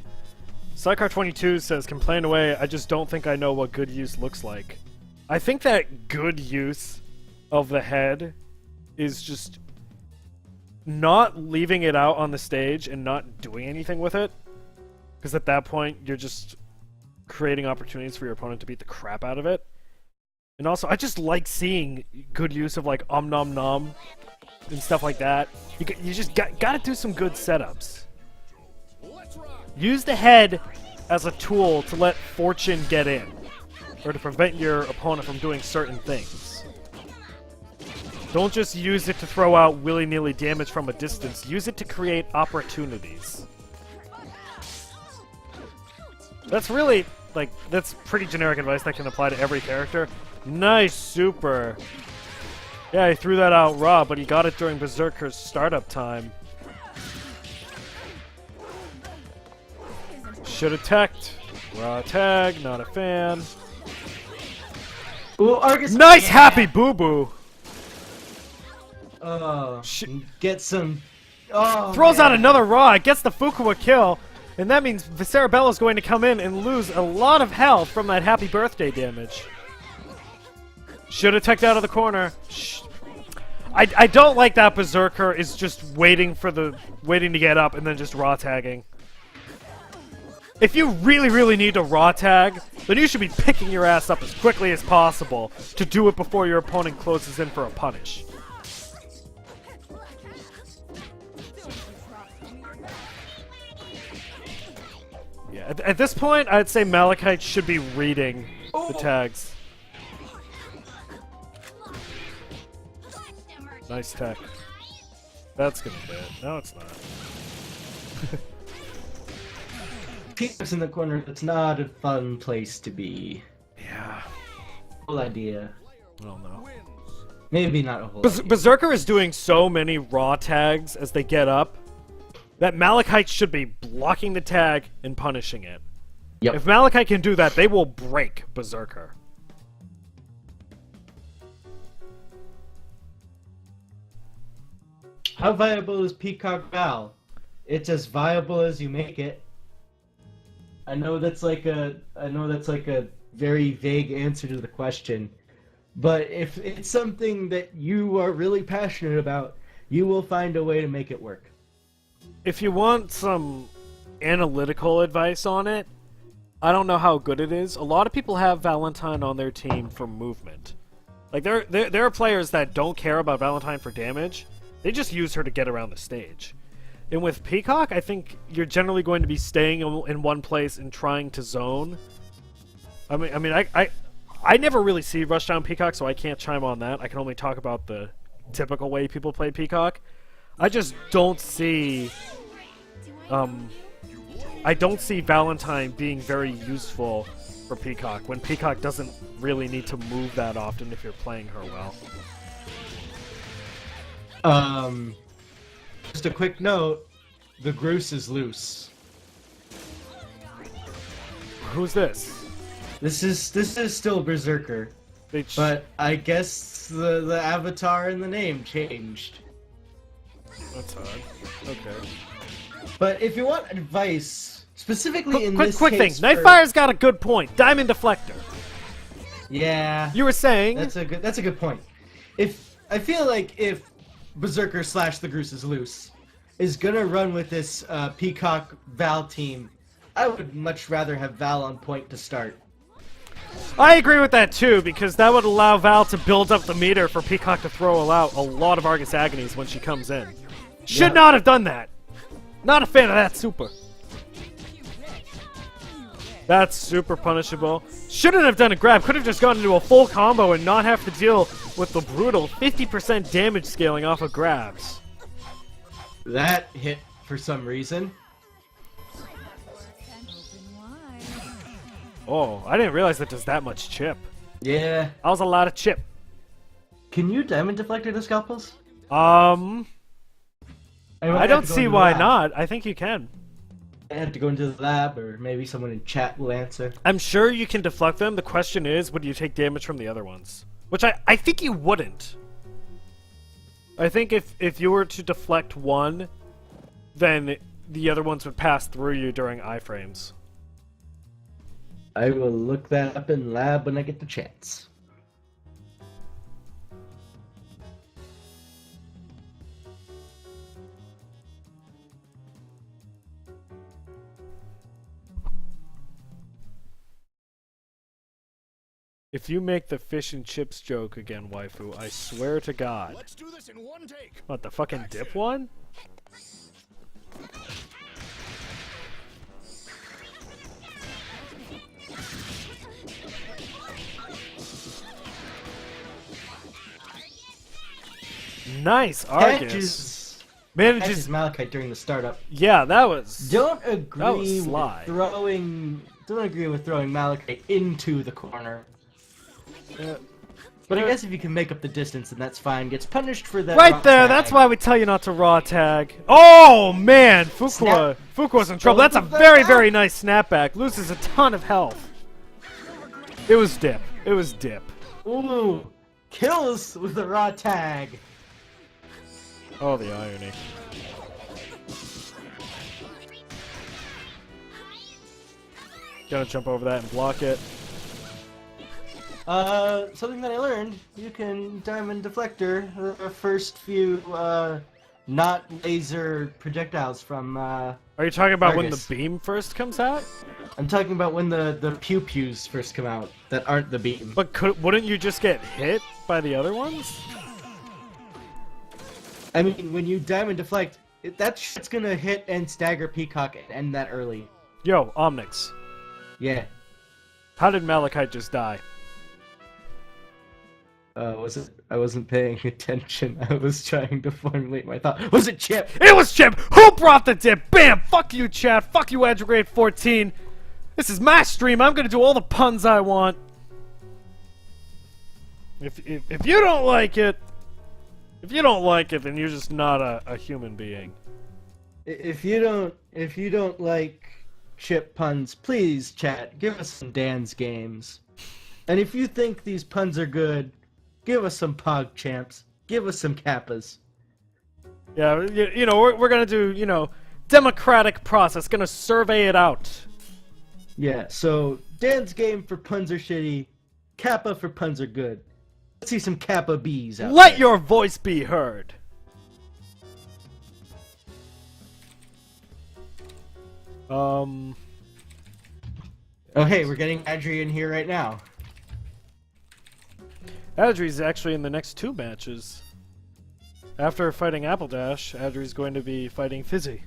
Sidecar22 says, complain away, I just don't think I know what good use looks like. I think that good use of the head is just not leaving it out on the stage and not doing anything with it. Because at that point, you're just creating opportunities for your opponent to beat the crap out of it. And also, I just like seeing good use of, like, nom nom and stuff like that. You just gotta do some good setups. Use the head as a tool to let fortune get in, or to prevent your opponent from doing certain things. Don't just use it to throw out willy-nilly damage from a distance. Use it to create opportunities. That's really, like, that's pretty generic advice that can apply to every character. Nice super. Yeah, he threw that out raw, but he got it during Berserker's startup time. Should have teched. Raw tag, not a fan. Ooh, Argus. Nice happy boo-boo! Get some... Oh, throws out another raw, gets the Fukuwa kill, and that means Viscerabella's going to come in and lose a lot of health from that happy birthday damage. Should have teched out of the corner. I don't like that Berserker is just waiting to get up and then just raw tagging. If you really need to raw tag, then you should be picking your ass up as quickly as possible to do it before your opponent closes in for a punish. Yeah, at this point, I'd say Malachite should be reading the tags. Nice tech. That's gonna hit. No, it's not. Peeps in the corner, that's not a fun place to be. Yeah. Whole idea. I don't know. Maybe not a whole idea. Berserker is doing so many raw tags as they get up that Malachite should be blocking the tag and punishing it. Yep. If Malachite can do that, they will break Berserker. How viable is Peacock Val? It's as viable as you make it. I know that's like a very vague answer to the question, but if it's something that you are really passionate about, you will find a way to make it work. If you want some analytical advice on it, I don't know how good it is. A lot of people have Valentine on their team for movement. Like there are players that don't care about Valentine for damage. They just use her to get around the stage. And with Peacock, I think you're generally going to be staying in one place and trying to zone. I never really see Rushdown Peacock, so I can't chime on that. I can only talk about the typical way people play Peacock. I just don't see... I don't see Valentine being very useful for Peacock, when Peacock doesn't really need to move that often if you're playing her well. Just a quick note, the Groose is loose. Who's this? This is still Berserker, but I guess the avatar and the name changed. That's odd. Okay. But if you want advice, specifically in this quick case, thing. Nightfire's got a good point. Diamond Deflector. Yeah. You were saying that's a good point. I feel like if Berserker / the Groose is loose is gonna run with this Peacock Val team, I would much rather have Val on point to start. I agree with that too, because that would allow Val to build up the meter for Peacock to throw out a lot of Argus Agonies when she comes in. Should not have done that. Not a fan of that super. That's super punishable. Shouldn't have done a grab. Could have just gone into a full combo and not have to deal with the brutal 50% damage scaling off of grabs. That hit for some reason. Oh, I didn't realize that does that much chip. Yeah. That was a lot of chip. Can you Diamond Deflector the Scalpels? I don't see why not. I think you can. I have to go into the lab, or maybe someone in chat will answer. I'm sure you can deflect them. The question is, would you take damage from the other ones? Which I think you wouldn't. I think if you were to deflect one, then the other ones would pass through you during iframes. I will look that up in lab when I get the chance. If you make the fish and chips joke again, waifu, I swear to God. Let's do this in one take. What, the fucking dip one? Nice Argus. Manages Malachite during the startup. Yeah, that was. Don't agree sly. Don't agree with throwing Malachite into the corner. But I guess if you can make up the distance, then that's fine. Gets punished for that. Right there. tag. That's why we tell you not to raw tag. Oh man, Fuqua's in trouble. That's a very, very nice snapback. Loses a ton of health. It was dip. It was dip. Ooh, kills with the raw tag. Oh, the irony. Gotta jump over that and block it. Something that I learned, you can Diamond Deflector the first few, not laser projectiles from, Are you talking about Argus. when the beam first comes out? I'm talking about when the pew-pews first come out, that aren't the beam. But wouldn't you just get hit by the other ones? I mean, when you Diamond Deflect, that shit's gonna hit and stagger Peacock and end that early. Yo, Omnyx. Yeah. How did Malachite just die? I wasn't paying attention. I was trying to formulate my thought. Was it Chip? It was Chip! Who brought the dip? Bam! Fuck you, chat. Fuck you, Agregate 14. This is my stream. I'm gonna do all the puns I want. If you don't like it, then you're just not a human being. If you don't like Chip puns, please chat. Give us some Dan's games. And if you think these puns are good, give us some Pog Champs. Give us some Kappas. Yeah, you know, we're gonna do, you know, democratic process. Gonna survey it out. Yeah, so Dan's game for puns are shitty. Kappa for puns are good. Let's see some Kappa Bs out Let there. your voice be heard. Oh hey, we're getting Adre in here right now. Adre's actually in the next 2 matches. After fighting Apple Dash, Adre's going to be fighting Fizzy.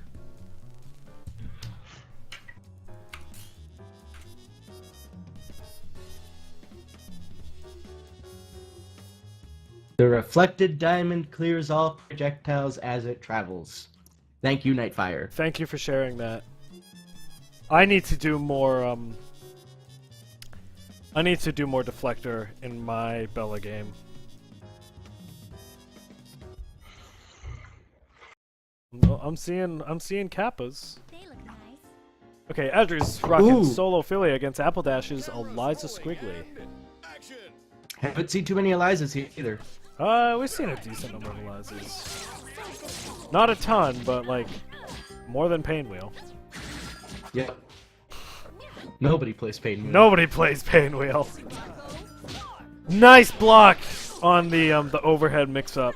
The reflected diamond clears all projectiles as it travels. Thank you, Nightfire. Thank you for sharing that. I need to do more, I need to do more deflector in my Bella game. No, I'm seeing Kappas. They look nice. Okay, Adre's rocking Ooh. solo Philly against Apple Dash's Eliza Squiggly. Action. Haven't seen too many Elizas here either. We've seen a decent number of Elizas. Not a ton, but like more than Painwheel. Yep. Nobody plays Payton. Nobody plays Painwheel. Nice block on the overhead mix-up.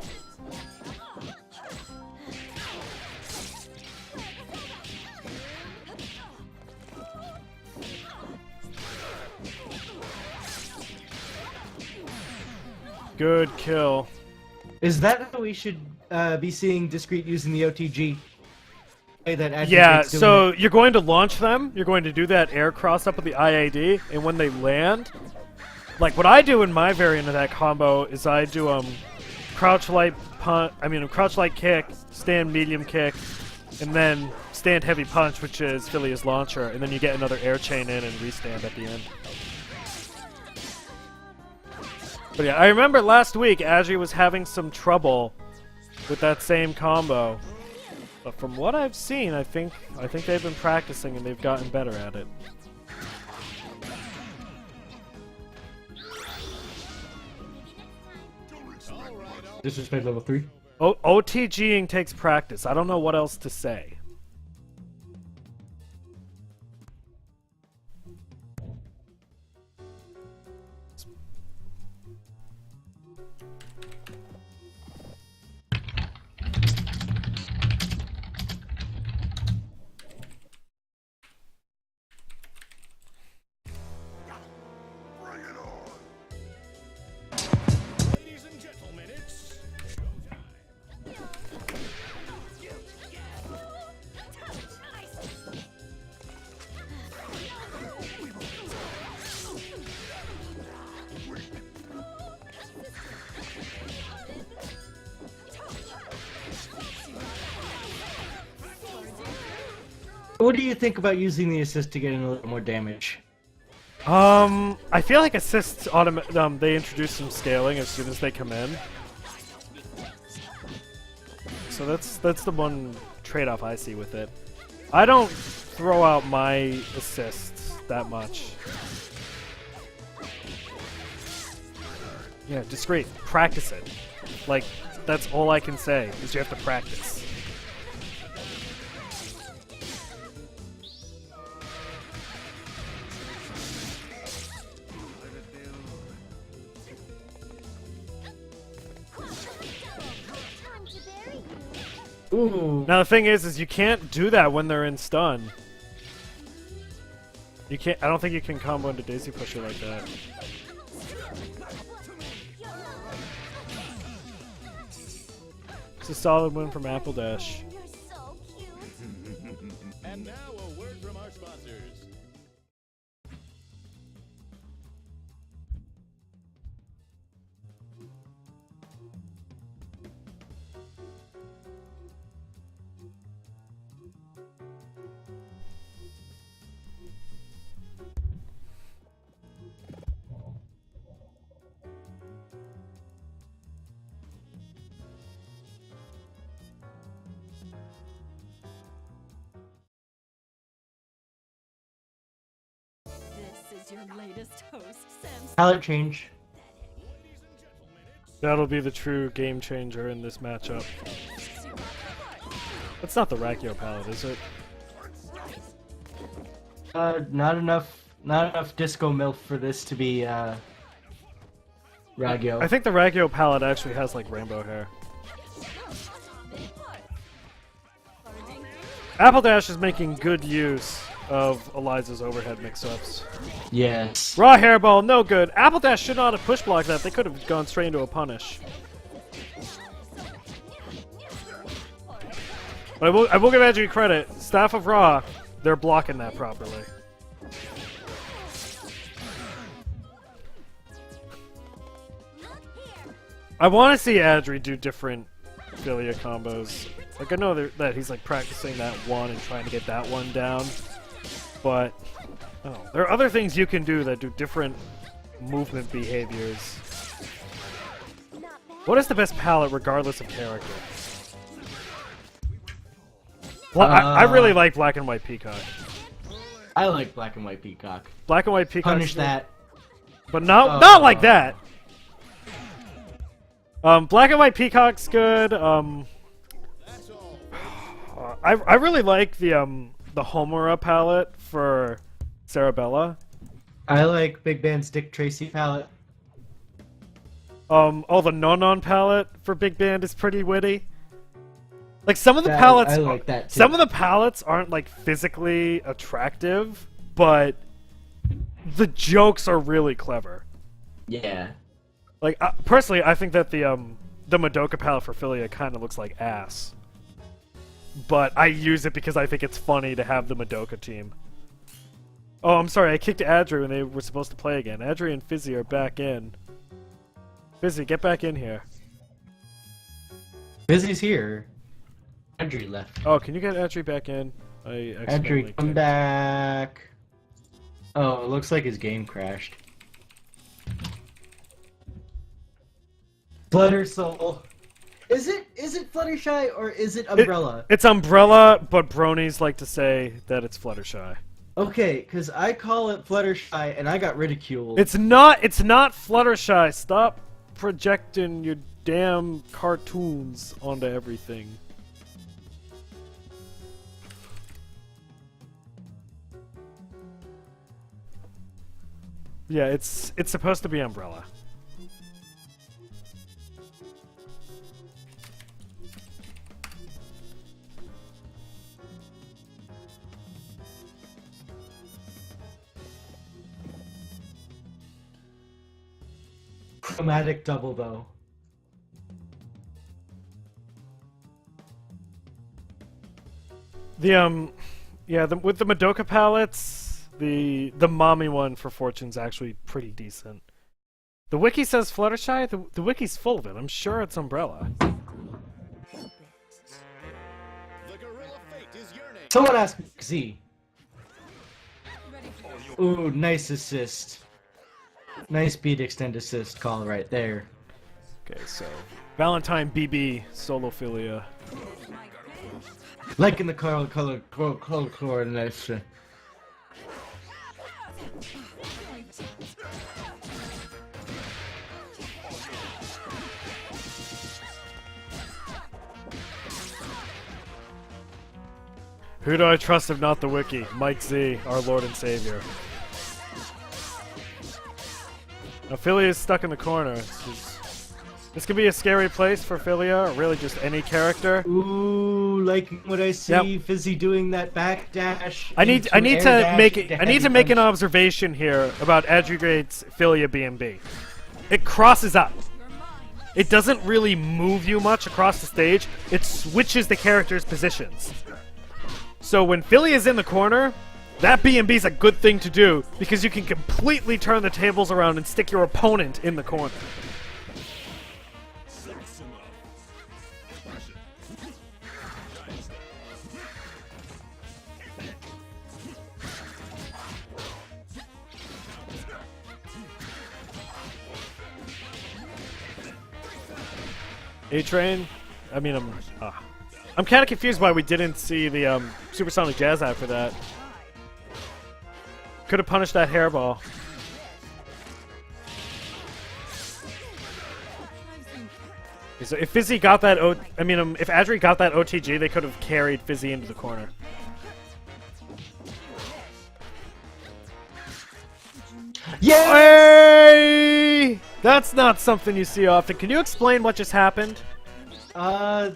Good kill. Is that how we should be seeing Discreet using the OTG? That Adre Yeah, takes doing so it? you're going to launch them, you're going to do that air cross up with the IAD, and when they land, like what I do in my variant of that combo is I do crouch light kick, stand medium kick, and then stand heavy punch, which is Philea's launcher, and then you get another air chain in and restand at the end. But yeah, I remember last week Adre was having some trouble with that same combo. But from what I've seen, I think they've been practicing and they've gotten better at it. Disrespect level 3. OTGing takes practice. I don't know what else to say. What do you think about using the assist to get in a little more damage? I feel like assists they introduce some scaling as soon as they come in. So that's the one trade-off I see with it. I don't throw out my assists that much. Yeah, Discreet. Practice it. Like, that's all I can say, is you have to practice. Ooh. Now the thing is you can't do that when they're in stun. You can't. I don't think you can combo into Daisy Pusher like that. It's a solid win from Apple Dash. And now a word from our sponsors. This is your latest host, Sam. Palette change. That'll be the true game changer in this matchup. That's not the Rakio palette, is it? Not enough disco milk for this to be Ragyo. I think the Rakio palette actually has like rainbow hair. Apple Dash is making good use of Eliza's overhead mix-ups. Yes. Raw hairball, no good. Apple Dash should not have push blocked that. They could have gone straight into a punish. But I will give Adre credit. Staff of Raw, they're blocking that properly. I want to see Adre do different Philia combos. Like, I know that he's like practicing that one and trying to get that one down. But there are other things you can do that do different movement behaviors. What is the best palette regardless of character? I really like Black and White Peacock. I like Black and White Peacock. Black and White Peacock. Punish that. But not like that. Black and White Peacock's good. I really like the Homura palette for Cerebella. I like Big Band's Dick Tracy palette. The Non palette for Big Band is pretty witty. Like some of the palettes, I like that too. Some of the palettes aren't like physically attractive, but the jokes are really clever. Yeah. Like personally, I think that the Madoka palette for Philia kind of looks like ass. But I use it because I think it's funny to have the Madoka team. Oh, I'm sorry, I kicked Adre when they were supposed to play again. Adre and Fizzy are back in. Fizzy, get back in here. Fizzy's here. Adre left. Oh, can you get Adre back in? Adre, come back. Oh, it looks like his game crashed. Flutter Soul. Is it Fluttershy or is it Umbrella? It's Umbrella, but bronies like to say that it's Fluttershy. Okay, because I call it Fluttershy and I got ridiculed. It's not Fluttershy. Stop projecting your damn cartoons onto everything. Yeah, it's supposed to be Umbrella. Chromatic double though. With the Madoka palettes, the mommy one for Fortune's actually pretty decent. The wiki says Fluttershy. The wiki's full of it. I'm sure it's Umbrella. The gorilla fate is your name. Someone asked Z. Ooh, nice assist. Nice beat extend assist call right there. Okay, so Valentine BB Solophilia. Like in the color coordination. Who do I trust if not the wiki? Mike Z, our Lord and Savior. Now Philia is stuck in the corner. This could be a scary place for Philia, or really just any character. Ooh, like what I see, Yep. Fizzy doing that backdash. I need to make an observation here about Agregate's Philia B&B. It crosses up. It doesn't really move you much across the stage. It switches the characters' positions. So when Philia is in the corner, that B&B is a good thing to do because you can completely turn the tables around and stick your opponent in the corner. A-Train? I mean, I'm kind of confused why we didn't see the Supersonic Jazz out for that. Could have punished that hairball. So if Fizzy got that if Adre got that OTG, they could have carried Fizzy into the corner. Yay! That's not something you see often. Can you explain what just happened? Well,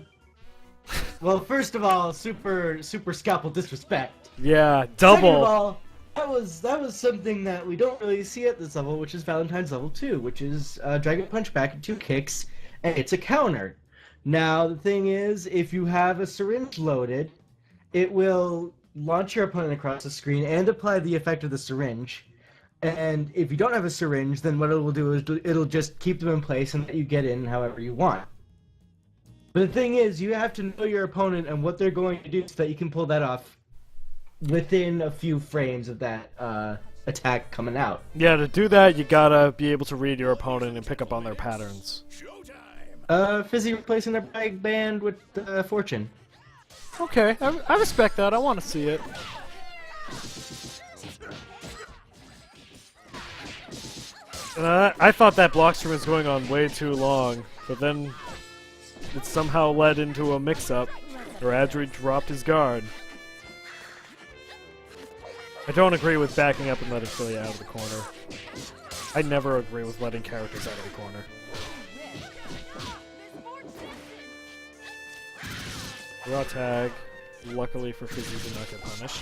first of all, super scalpel disrespect. Yeah, double. Second of all, that was something that we don't really see at this level, which is Valentine's level 2, which is Dragon Punch back in 2 kicks, and it's a counter. Now, the thing is, if you have a syringe loaded, it will launch your opponent across the screen and apply the effect of the syringe. And if you don't have a syringe, then what it will do is it'll just keep them in place and let you get in however you want. But the thing is, you have to know your opponent and what they're going to do so that you can pull that off within a few frames of that attack coming out. Yeah, to do that, you gotta be able to read your opponent and pick up on their patterns. Fizzy replacing their bag band with Fortune. Okay, I respect that. I want to see it. I thought that block stream was going on way too long, but then it somehow led into a mix-up where Adre dropped his guard. I don't agree with backing up and letting Philia out of the corner. I never agree with letting characters out of the corner. Raw tag. Luckily for Fizzy, did not get punished.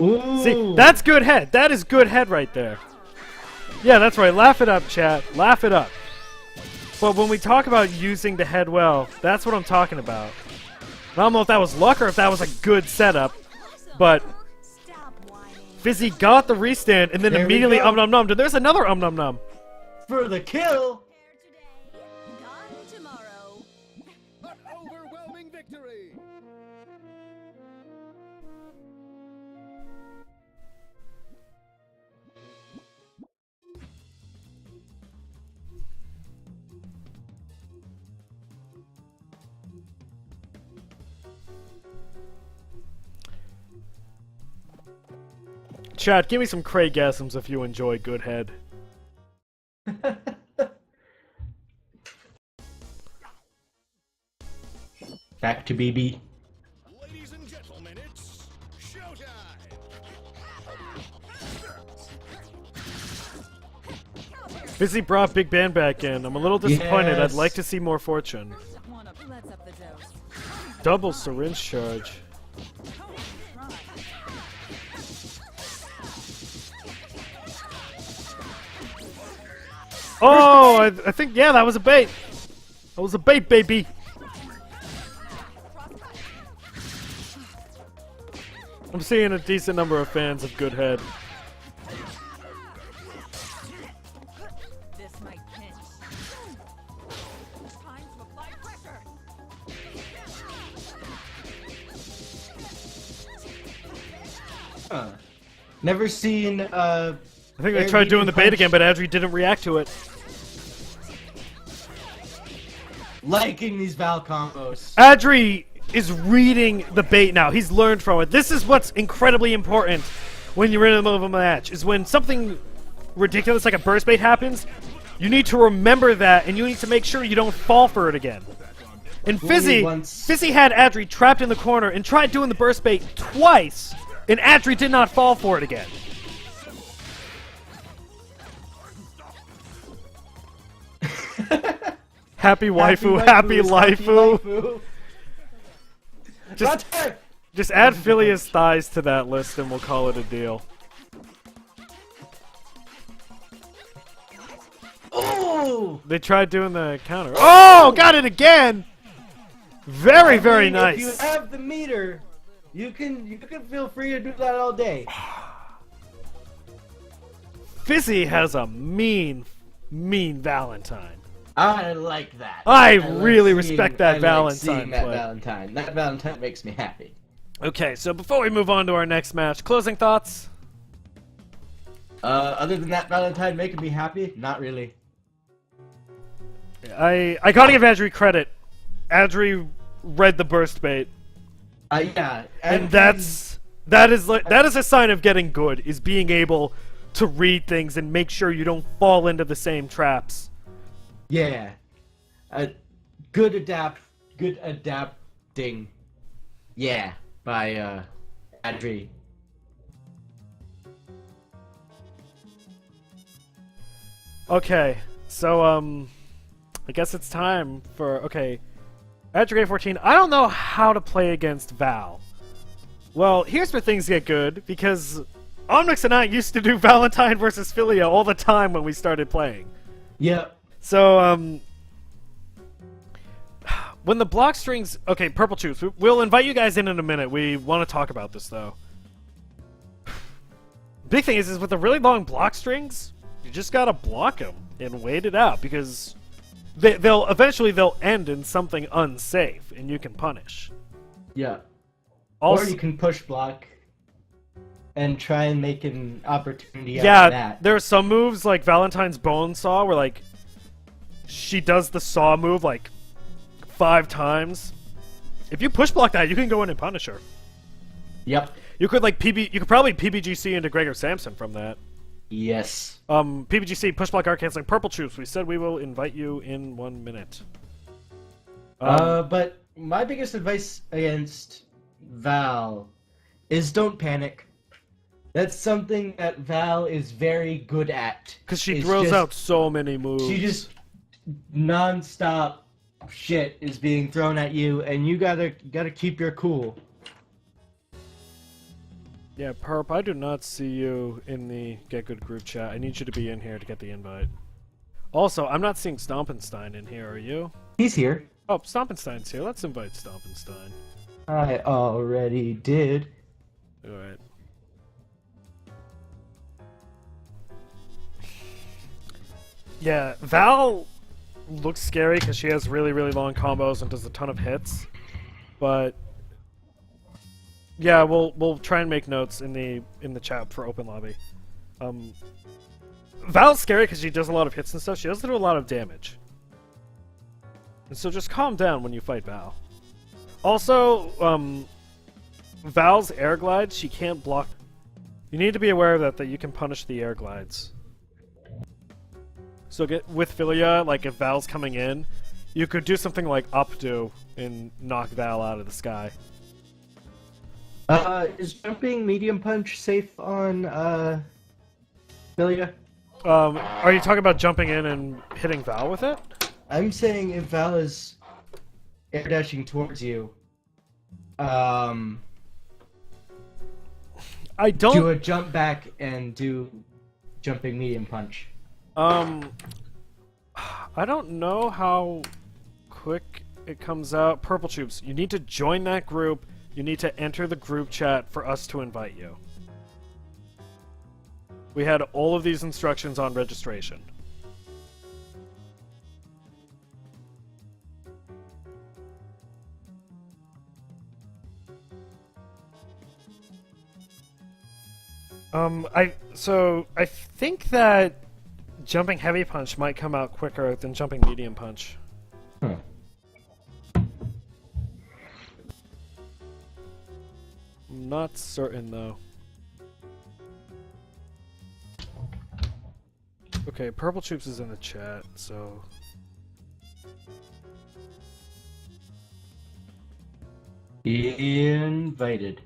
Ooh. See, that's good head. That is good head right there. Yeah, that's right. Laugh it up, chat. Laugh it up. But when we talk about using the head well, that's what I'm talking about. I don't know if that was luck or if that was a good setup, but Fizzy got the restand and then There immediately we go. There's another num. For the kill! Gone tomorrow. An overwhelming victory. Chat, give me some Craigasms if you enjoy Good Head. Back to BB. Ladies and gentlemen, it's showtime! Fizzy brought Big Band back in. I'm a little disappointed. Yes. I'd like to see more fortune. Let's up the dose. Double syringe charge. Oh, I think, yeah, that was a bait. That was a bait, baby. I'm seeing a decent number of fans of Good Head. This might pinch. Time to apply pressure. Never seen, I think they tried doing the bait again, but Adre didn't react to it. liking these Val combos. Adre is reading the bait now. He's learned from it. This is what's incredibly important when you're in the middle of a match, is when something ridiculous like a burst bait happens, you need to remember that, and you need to make sure you don't fall for it again. And Fizzy had Adre trapped in the corner and tried doing the burst bait twice, and Adre did not fall for it again. Happy waifu, happy laifu. Just add Phileas thighs to that list and we'll call it a deal. Oh! They tried doing the counter. Oh, got it again! Very, very nice. If you have the meter, you can feel free to do that all day. Fizzy has a mean Valentine. I like that. I really respect that Valentine that play. Valentine. That Valentine makes me happy. Okay, so before we move on to our next match, closing thoughts? Other than that Valentine making me happy, not really. I gotta give Adre credit. Adre read the burst bait. Yeah. And that is a sign of getting good, is being able to read things and make sure you don't fall into the same traps. Yeah. Good adapting. Yeah, by Adre. Okay, so I guess it's time for Agregate 14. I don't know how to play against Val. Well, here's where things get good, because Omnyx and I used to do Valentine versus Philia all the time when we started playing. Yep. So, when the block strings... Okay, Purple Chups, we'll invite you guys in a minute. We want to talk about this, though. Big thing is with the really long block strings, you just gotta block them and wait it out, because they'll eventually end in something unsafe, and you can punish. Yeah. Also, or you can push block and try and make an opportunity out of that. There are some moves like Valentine's Bone Saw where she does the saw move 5 times. If you push block that, you can go in and punish her. Yep. You could you could probably PBGC into Gregor Samson from that. Yes. PBGC push block art canceling Purple Troops. We said we will invite you in 1 minute. But my biggest advice against Val is don't panic. That's something that Val is very good at. Because she throws out so many moves. She just non-stop shit is being thrown at you, and you gotta keep your cool. Yeah, Perp, I do not see you in the Get Good group chat. I need you to be in here to get the invite. Also, I'm not seeing Stompin in here, are you? He's here. Oh, Stompinstein's here. Let's invite Stompin. I already did. Alright. Yeah, Val looks scary because she has really, really long combos and does a ton of hits. But yeah, we'll try and make notes in the chat for open lobby. Val's scary because she does a lot of hits and stuff. She doesn't do a lot of damage. And so just calm down when you fight Val. Also, Val's air glide, she can't block You need to be aware of that you can punish the air glides. So with Filia, like if Val's coming in, you could do something like updo and knock Val out of the sky. Is jumping medium punch safe on Filia? Are you talking about jumping in and hitting Val with it? I'm saying if Val is air dashing towards you, I don't do a jump back and do jumping medium punch. I don't know how quick it comes out. Purple Chups, you need to join that group. You need to enter the group chat for us to invite you. We had all of these instructions on registration. I think that jumping heavy punch might come out quicker than jumping medium punch. Huh. I'm not certain though. Okay, Purple Troops is in the chat, so... Invited.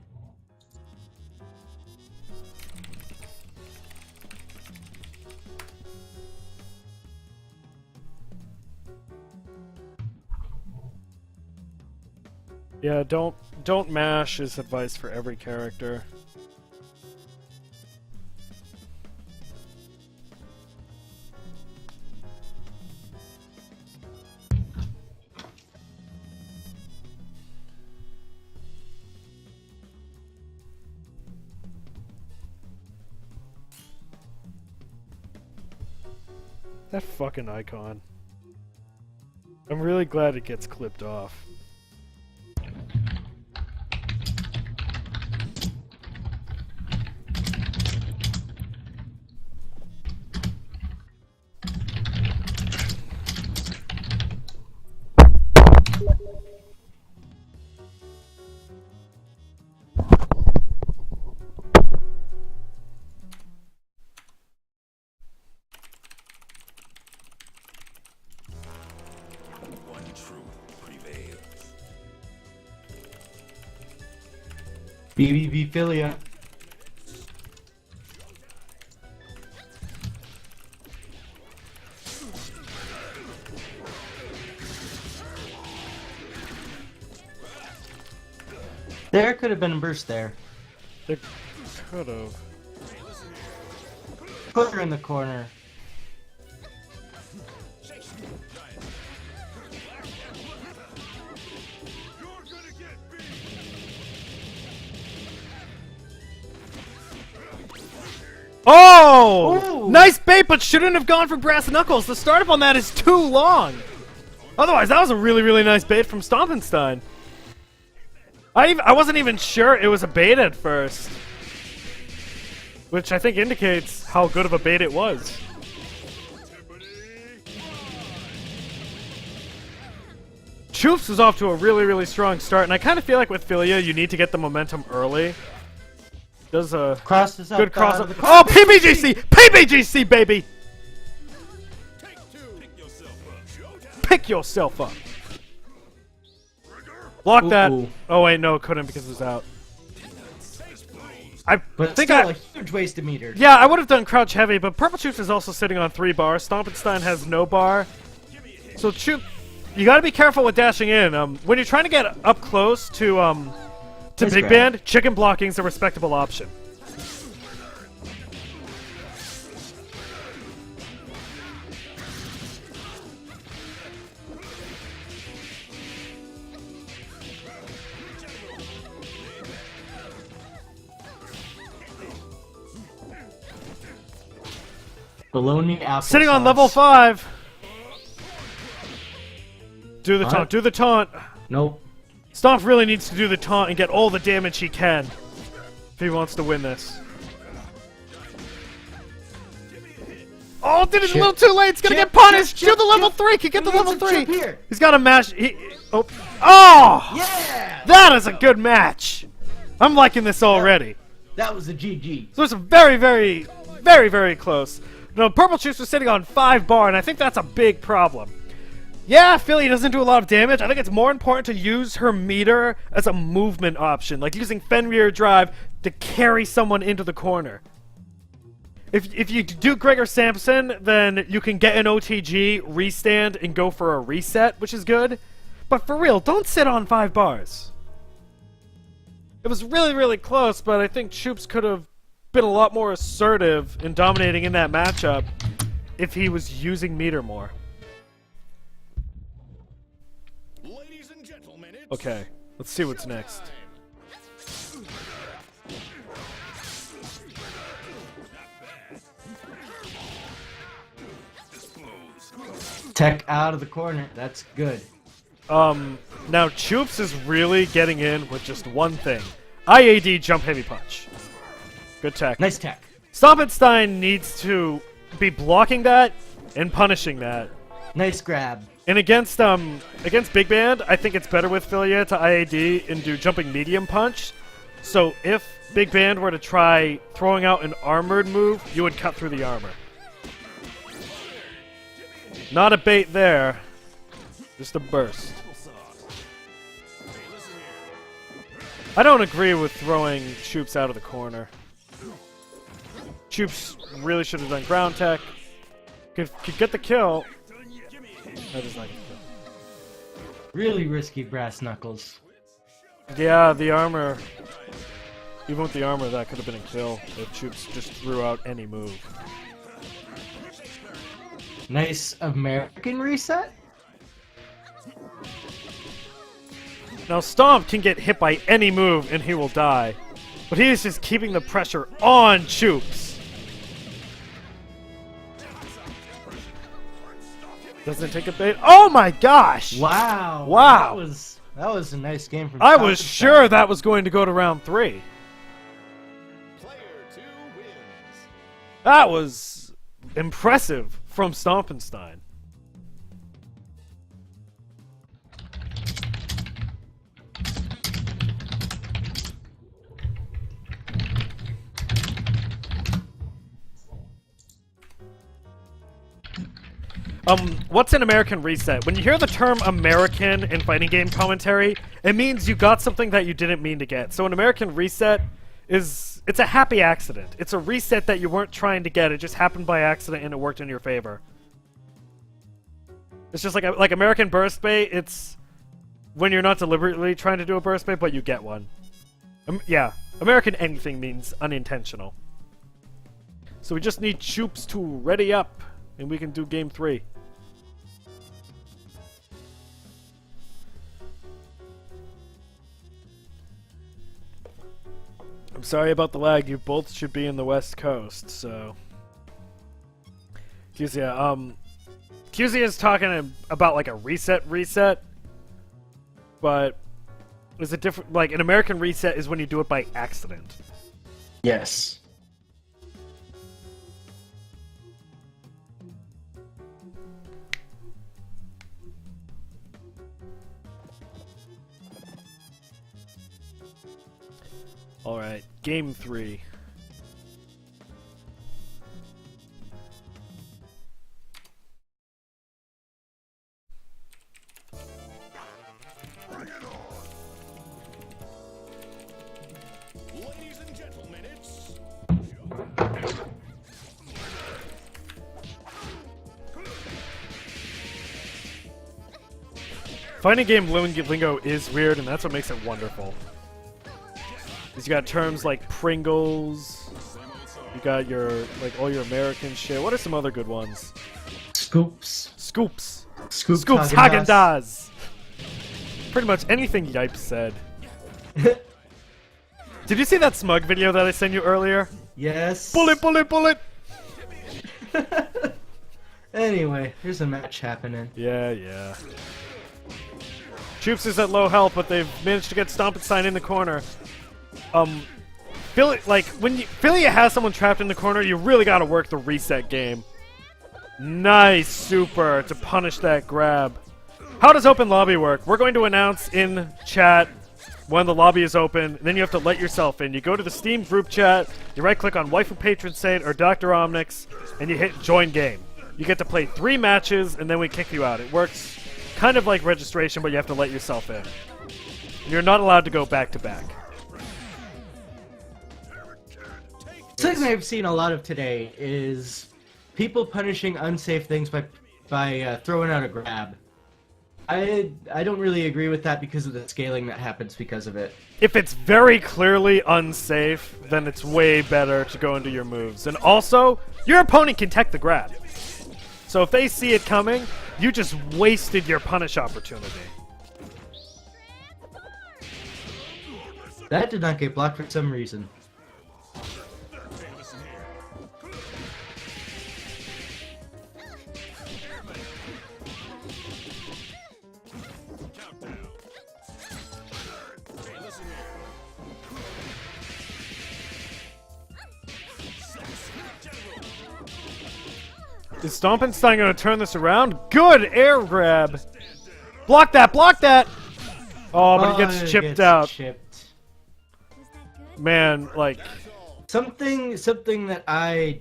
Yeah, don't mash is advice for every character. That fucking icon. I'm really glad it gets clipped off. BBB Philia. There could have been a burst there. It could have. Put her in the corner. Oh! Ooh. Nice bait, but shouldn't have gone for brass knuckles. The startup on that is too long. Otherwise, that was a really, really nice bait from Stompin Stein. I wasn't even sure it was a bait at first. Which I think indicates how good of a bait it was. Chups is off to a really, really strong start, and I kind of feel like with Filia, you need to get the momentum early. Does a crosses good up, cross up. Oh, PBGC! PBGC, baby! Pick yourself up. Block that. Oh wait, no, couldn't because it was out. But think still a huge waste of meter. Yeah, I would have done crouch heavy, but Purple Chups is also sitting on 3 bars. Stompin Stein has no bar. So Chup, you gotta be careful with dashing in. When you're trying to get up close to Big Band, chicken blocking is a respectable option. Baloney apple Sitting on sauce. level 5. Do the taunt. Do the taunt. Nope. Stomp really needs to do the taunt and get all the damage he can if he wants to win this. Oh, did it a little too late. It's gonna get punished. Do the level 3. Can get the level 3. He's got to mash. Oh! Yeah! That is a good match. I'm liking this already. That was a GG. So it's very, very, very, very close. No, Purple Chups was sitting on 5 bar, and I think that's a big problem. Yeah, Philly doesn't do a lot of damage. I think it's more important to use her meter as a movement option, like using Fenrir Drive to carry someone into the corner. If you do Gregor Samson, then you can get an OTG, restand, and go for a reset, which is good. But for real, don't sit on 5 bars. It was really, really close, but I think Chups could have been a lot more assertive in dominating in that matchup if he was using meter more. Ladies and gentlemen, it's Okay, let's see what's next. Tech out of the corner. That's good. Now Chups is really getting in with just one thing. IAD jump heavy punch. Good tech. Nice tech. Stompin Stein needs to be blocking that and punishing that. Nice grab. And against Big Band, I think it's better with Filia to IAD and do jumping medium punch. So if Big Band were to try throwing out an armored move, you would cut through the armor. Not a bait there. Just a burst. I don't agree with throwing Chups out of the corner. Chups really should have done ground tech. Could get the kill. That is not gonna kill. Really risky brass knuckles. Yeah, the armor. Even with the armor, that could have been a kill if Chups just threw out any move. Nice American reset. Now Stomp can get hit by any move and he will die. But he is just keeping the pressure on Chups. Doesn't take a bait. Oh my gosh! Wow. Wow. That was a nice game from I was Stompin' sure that was going to go to round 3. player 2 wins. That was impressive from Stompin Stein. What's an American reset? When you hear the term American in fighting game commentary, it means you got something that you didn't mean to get. So an American reset it's a happy accident. It's a reset that you weren't trying to get. It just happened by accident and it worked in your favor. It's just like American burst bait. It's when you're not deliberately trying to do a burst bait, but you get one. Yeah, American anything means unintentional. So we just need Chups to ready up, and we can do game 3. I'm sorry about the lag. You both should be in the West Coast, so. QZ is talking about like a reset, but is it different? Like an American reset is when you do it by accident. Yes. Alright, game 3. Ladies and gentlemen, it's Fighting game lingo is weird, and that's what makes it wonderful. You got terms like Pringles. You got your all your American shit. What are some other good ones? Scoops. Scoops. Scoops Häagen-Dazs. Pretty much anything Yipes said. Did you see that smug video that I sent you earlier? Yes. Bullet, bullet, bullet. Anyway, here's a match happening. Yeah. Chups is at low health, but they've managed to get Stompin Stein in the corner. When Philia has someone trapped in the corner, you really gotta work the reset game. Nice super to punish that grab. How does open lobby work? We're going to announce in chat when the lobby is open, and then you have to let yourself in. You go to the Steam group chat, you right-click on Waifu Patron Saint or Dr. Omnyx, and you hit Join Game. You get to play 3 matches, and then we kick you out. It works kind of like registration, but you have to let yourself in. And you're not allowed to go back-to-back. Something I've seen a lot of today is people punishing unsafe things by throwing out a grab. I don't really agree with that because of the scaling that happens because of it. If it's very clearly unsafe, then it's way better to go into your moves. And also, your opponent can tech the grab. So if they see it coming, you just wasted your punish opportunity. That did not get blocked for some reason. Is Stompin Stein going to turn this around? Good air grab! Block that! Block that! Oh, but he gets chipped out. Chipped. Man, like... Something that I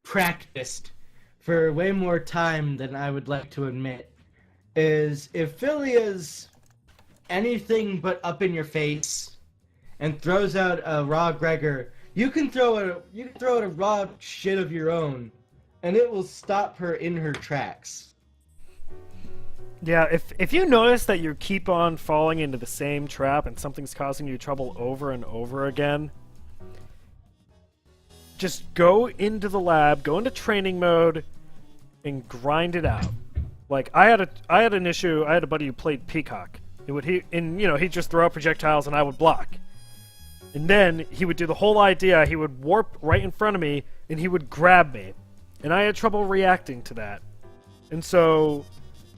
practiced for way more time than I would like to admit is if Philly is anything but up in your face and throws out a raw Gregor, you can throw out a raw shit of your own, and it will stop her in her tracks. Yeah, if you notice that you keep on falling into the same trap and something's causing you trouble over and over again, just go into the lab, go into training mode, and grind it out. Like I had an issue. I had a buddy who played Peacock. He'd just throw out projectiles and I would block. And then he would do the whole idea. He would warp right in front of me and he would grab me. And I had trouble reacting to that. And so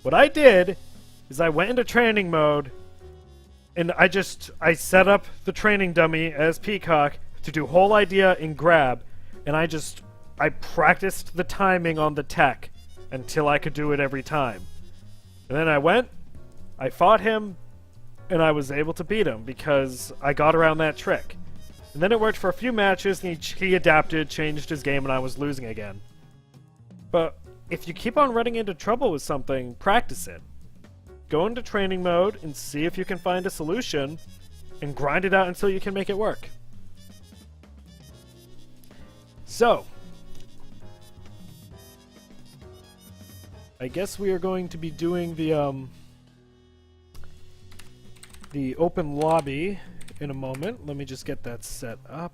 what I did is I went into training mode and I set up the training dummy as Peacock to do whole idea and grab. And I practiced the timing on the tech until I could do it every time. And then I fought him, and I was able to beat him because I got around that trick. And then it worked for a few matches, and he adapted, changed his game, and I was losing again. But if you keep on running into trouble with something, practice it. Go into training mode and see if you can find a solution, and grind it out until you can make it work. So, I guess we are going to be doing the open lobby in a moment. Let me just get that set up.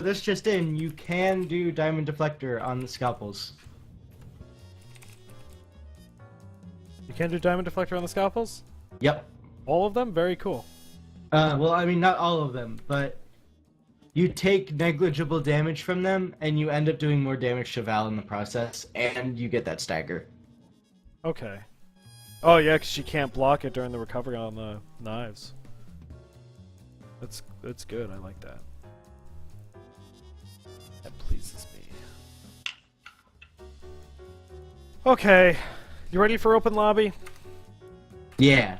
This just in, you can do Diamond Deflector on the scalpels. You can do Diamond Deflector on the scalpels? Yep. All of them? Very cool. Well, I mean, not all of them, but you take negligible damage from them, and you end up doing more damage to Val in the process, and you get that stagger. Okay. Oh, yeah, because she can't block it during the recovery on the knives. That's good. I like that. That pleases me. Okay. You ready for open lobby? Yeah.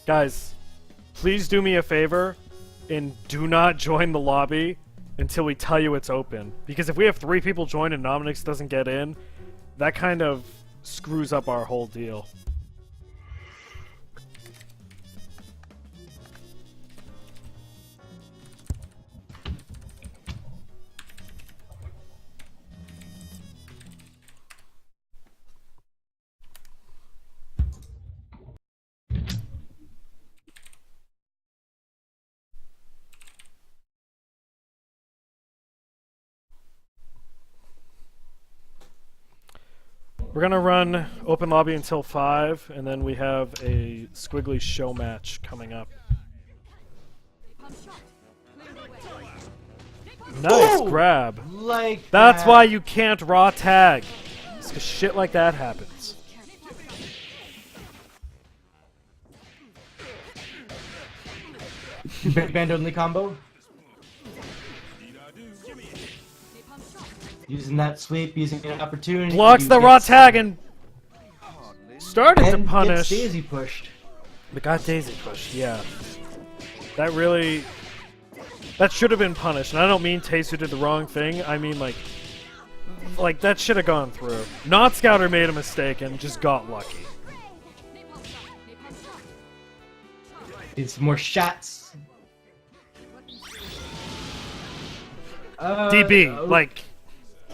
Guys, please do me a favor and do not join the lobby until we tell you it's open. Because if we have 3 people join and Omnyx doesn't get in, that kind of screws up our whole deal. We're gonna run open lobby until 5, and then we have a Squiggly show match coming up. Nice Ooh! grab. Like That's that. why you can't raw tag. It's 'cause shit like that happens. Big band only combo. Using that sweep, using an opportunity. Blocks to the get raw some- tag and started to and punish. gets Daisy pushed. But got daisy pushed, yeah. That really... That should have been punished. And I don't mean Taisu did the wrong thing. I mean, like that should have gone through. Not Scouter made a mistake and just got lucky. Need some more shots. DB, like...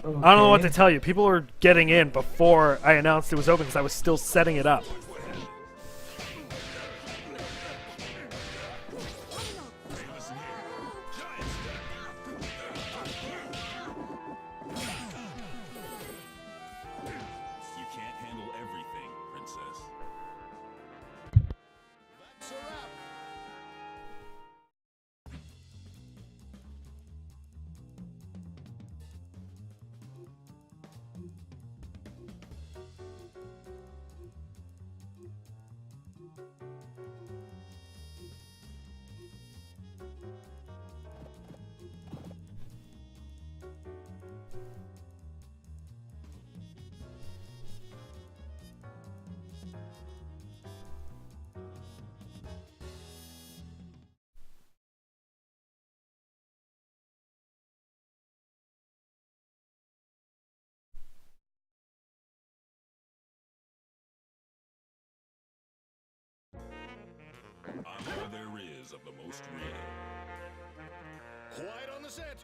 I don't know what to okay. tell you. People were getting in before I announced it was open because I was still setting it up. You can't handle everything, princess. That's a wrap. I'm all there is of the most real. Quiet on the set.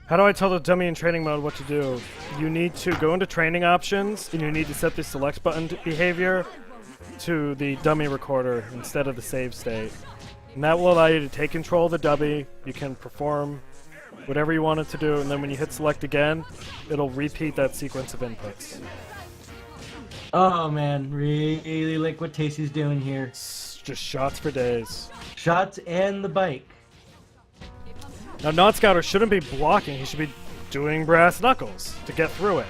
How do I tell the dummy in training mode what to do? You need to go into training options, and you need to set the select button behavior to the dummy recorder instead of the save state. And that will allow you to take control of the dummy. You can perform whatever you want it to do, and then when you hit select again, it'll repeat that sequence of inputs. Oh man, really like what Tasty's doing here. It's just shots for days. Shots and the bike. Now, Non-Scouter shouldn't be blocking. He should be doing brass knuckles to get through it.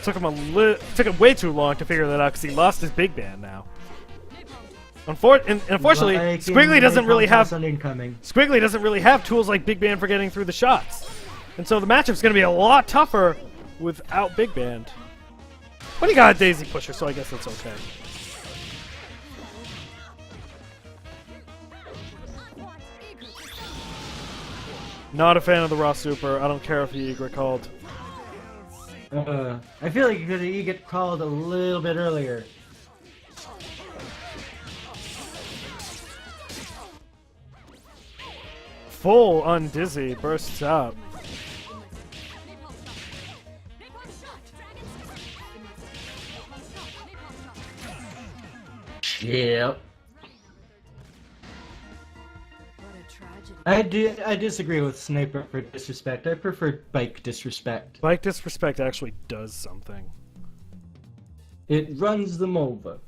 Took him took him way too long to figure that out because he lost his big band now. Unfortunately, Squiggly doesn't really have Squiggly doesn't really have tools like Big Band for getting through the shots, and so the matchup's going to be a lot tougher without Big Band. But he got a Daisy Pusher, so I guess that's okay. Not a fan of the raw super. I don't care if he Egret called. I feel like you get called a little bit earlier. Full on Dizzy bursts out. Yep. I disagree with Sniper for disrespect. I prefer bike disrespect. Bike disrespect actually does something. It runs them over.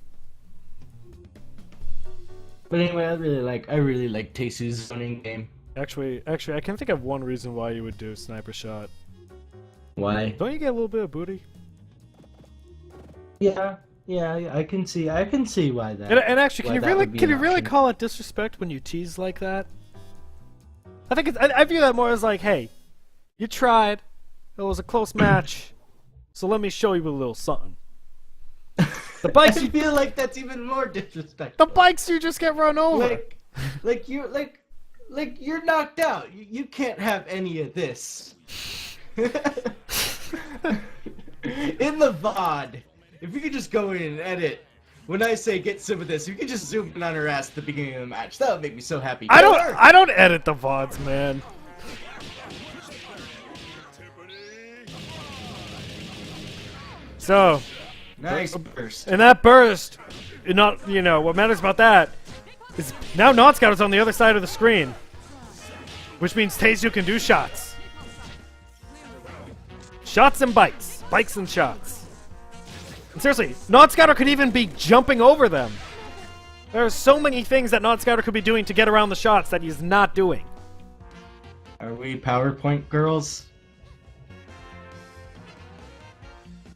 But anyway, I really like Taysu's zoning game. Actually, I can think of one reason why you would do Sniper Shot. Why? Don't you get a little bit of booty? Yeah, I can see why that. And actually, can you really call it disrespect when you tease like that? I think I view that more as like, hey, you tried. It was a close match, so let me show you a little something. The bikes. I feel like that's even more The disrespectful. bikes you just get run over. Like you're knocked out. You can't have any of this. In the VOD, if you could just go in and edit. When I say get some of this, you can just zoom in on her ass at the beginning of the match. That would make me so happy. I don't edit the VODs, man. So, nice burst. and that burst, what matters about that is now Non-Scout is on the other side of the screen, which means Taisu can do shots. Shots and bikes. Bikes and shots. And seriously, Non-Scouter could even be jumping over them. There are so many things that Non-Scouter could be doing to get around the shots that he's not doing. Are we PowerPoint girls?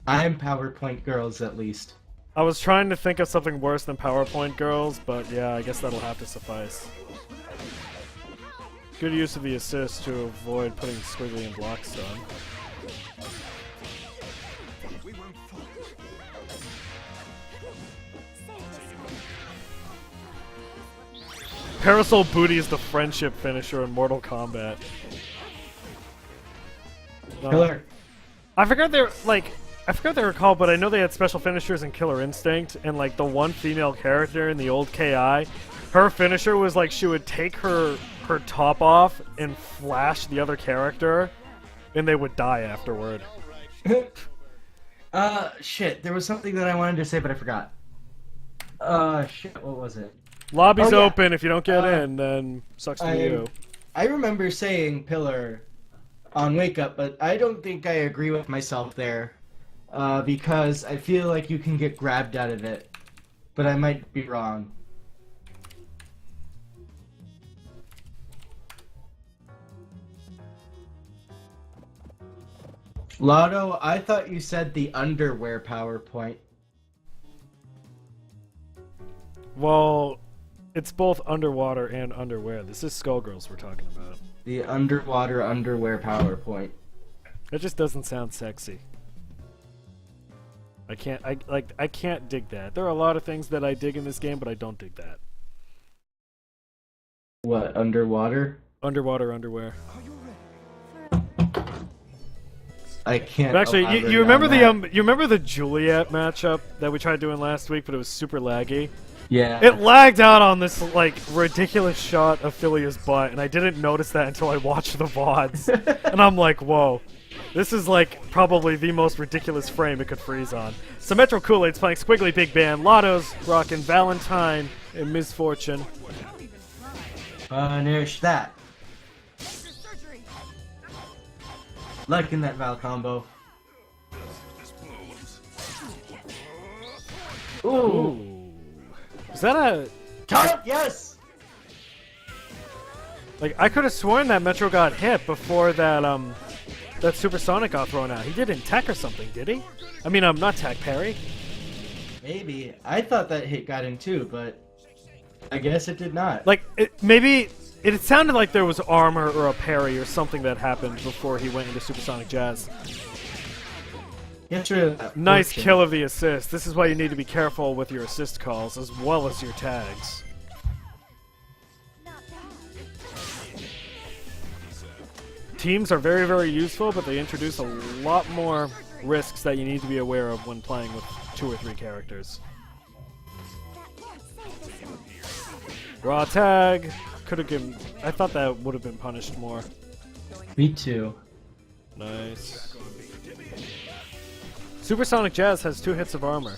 I'm PowerPoint girls, at least. I was trying to think of something worse than PowerPoint girls, but yeah, I guess that'll have to suffice. Good use of the assist to avoid putting Squiggly in block stun. Parasol Booty is the friendship finisher in Mortal Kombat. Killer. I forgot they were, like, I forgot they were called, but I know they had special finishers in Killer Instinct, and like the one female character in the old KI, her finisher was like she would take her top off and flash the other character, and they would die afterward. Shit, there was something that I wanted to say, but I forgot. Shit, what was it? Lobby's open. If you don't get in, then sucks to you. I remember saying Pillar on Wake Up, but I don't think I agree with myself there. Because I feel like you can get grabbed out of it. But I might be wrong. Lotto, I thought you said the underwear PowerPoint. Well, it's both underwater and underwear. This is Skullgirls we're talking about. The underwater underwear PowerPoint. It just doesn't sound sexy. I can't dig that. There are a lot of things that I dig in this game, but I don't dig that. What, underwater? Underwater underwear. I can't. But actually, you remember the Juliet matchup that we tried doing last week, but it was super laggy. Yeah. It lagged out on this like ridiculous shot of Philia's butt, and I didn't notice that until I watched the VODs, and I'm like, whoa. This is like probably the most ridiculous frame it could freeze on. Symmetro Kool-Aid's playing Squiggly Big Band, Lotto's rocking Valentine and Misfortune. Punish that. Liking that Val combo. Ooh. Is that a... Yes! Like, I could have sworn that Metro got hit before that, that Supersonic got thrown out. He didn't tech or something, did he? I mean, not tech, parry. Maybe. I thought that hit got in too, but I guess it did not. Like, maybe... It sounded like there was armor or a parry or something that happened before he went into Supersonic Jazz. Nice kill of the assist. This is why you need to be careful with your assist calls as well as your tags. Teams are very, very useful, but they introduce a lot more risks that you need to be aware of when playing with 2 or 3 characters. Raw tag. Could have given... I thought that would have been punished more. Me too. Nice. Supersonic Jazz has 2 hits of armor.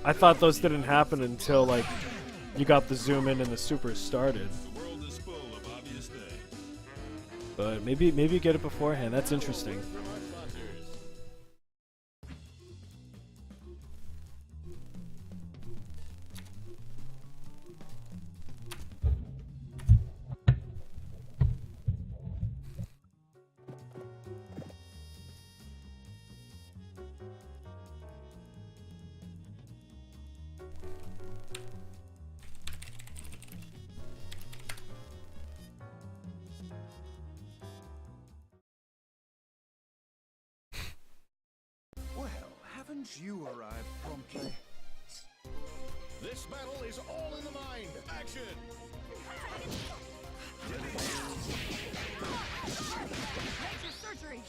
I thought those didn't happen until, like, you got the zoom in and the super started. But maybe you get it beforehand. That's interesting. You arrived promptly. This battle is all in the mind. Action! Major surgery.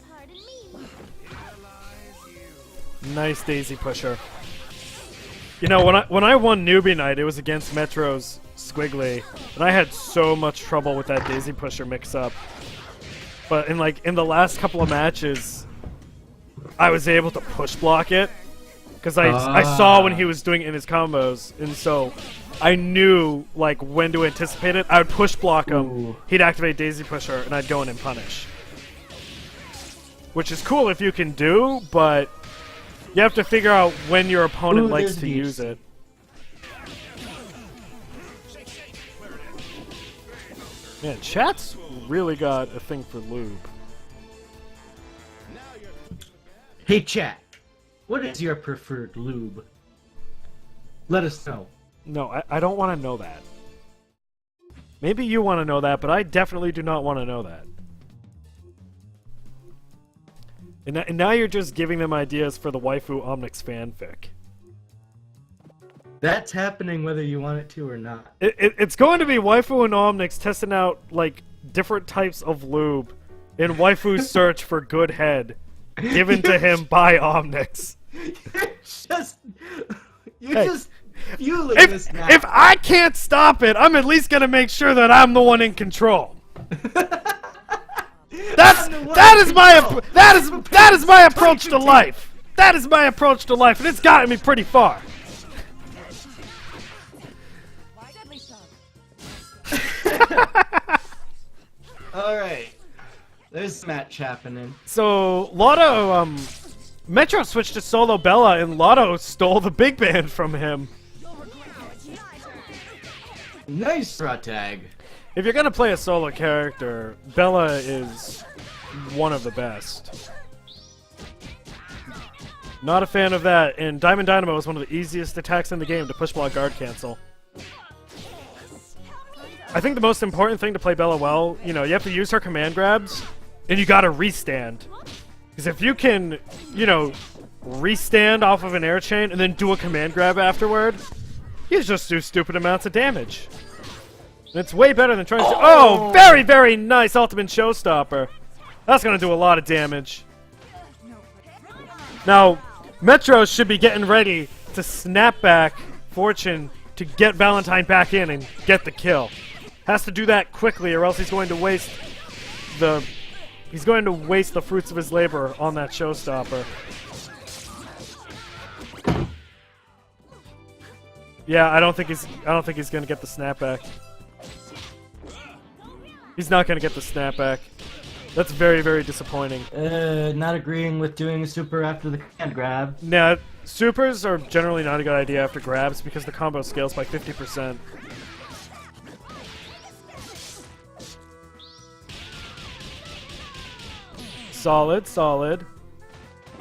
Pardon me. Nice daisy pusher. You know, when I won Newbie Night, it was against Metro's Squiggly, and I had so much trouble with that daisy pusher mix-up. But in the last couple of matches, I was able to push block it because I saw when he was doing it in his combos, and so I knew like when to anticipate it. I would push block him. Ooh. He'd activate daisy pusher, and I'd go in and punish, which is cool if you can do, but You have to figure out when your opponent Ooh, likes there's to the use HC. it. Man, chat's really got a thing for lube. Hey chat, what is your preferred lube? Let us know. No, I don't want to know that. Maybe you want to know that, but I definitely do not want to know that. And now you're just giving them ideas for the Waifu Omnyx fanfic. That's happening whether you want it to or not. It's going to be Waifu and Omnyx testing out, like, different types of lube in Waifu's search for good head given to him by Omnyx. You're just fueling this now. If I can't stop it, I'm at least gonna make sure that I'm the one in control. That is my approach to life. That is my approach to life, and it's gotten me pretty far. Alright. There's a match happening. So, Lotto, Metro switched to solo Bella, and Lotto stole the big band from him. Nice raw tag. If you're gonna play a solo character, Bella is one of the best. Not a fan of that, and Diamond Dynamo is one of the easiest attacks in the game to push block guard cancel. I think the most important thing to play Bella well, you know, you have to use her command grabs, and you gotta restand. Because if you can, you know, restand off of an air chain and then do a command grab afterward, you just do stupid amounts of damage. And it's way better than trying to... Oh, very, very nice ultimate showstopper. That's gonna do a lot of damage. Now, Metro should be getting ready to snap back Fortune to get Valentine back in and get the kill. Has to do that quickly, or else he's going to waste the fruits of his labor on that showstopper. Yeah, I don't think he's gonna get the snapback. He's not gonna get the snapback. That's very, very disappointing. Not agreeing with doing a super after the command grab. Nah, supers are generally not a good idea after grabs because the combo scales by 50%. Solid, solid.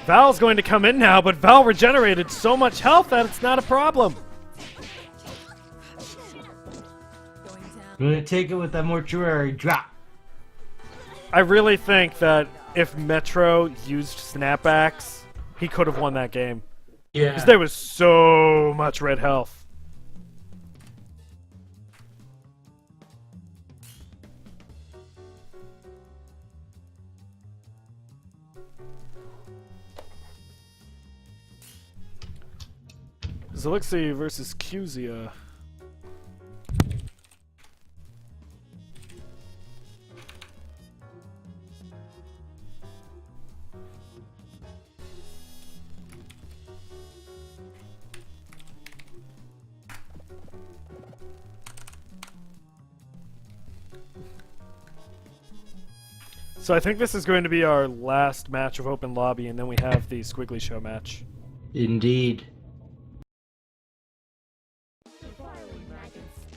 Val's going to come in now, but Val regenerated so much health that it's not a problem. I'm gonna take it with that mortuary drop. I really think that if Metro used snapbacks, he could have won that game. Yeah. Because there was so much red health. Zixi versus Qzia. So I think this is going to be our last match of Open Lobby, and then we have the Squiggly Show match. Indeed.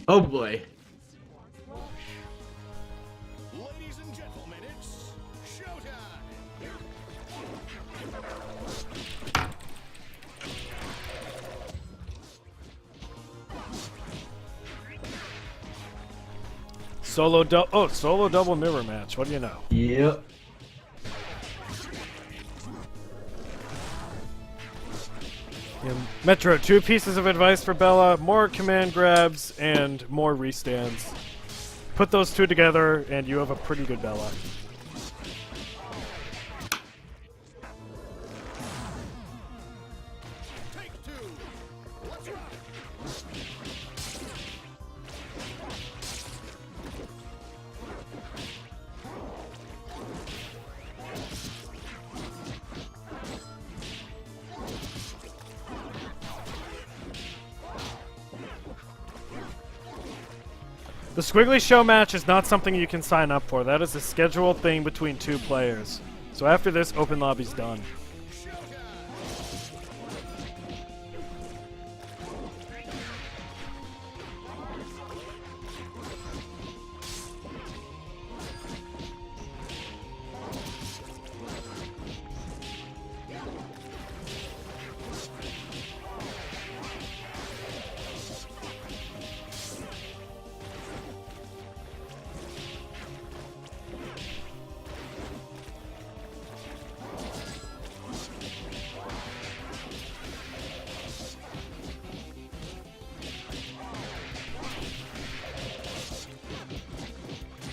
Oh boy. Ladies and gentlemen, it's showtime. Solo double mirror match. What do you know? Yep. Metro, 2 pieces of advice for Bella: more command grabs and more restands. Put those 2 together, and you have a pretty good Bella. Take 2. Let's rock. The Squiggly Show match is not something you can sign up for. That is a scheduled thing between 2 players. So after this, Open Lobby's done.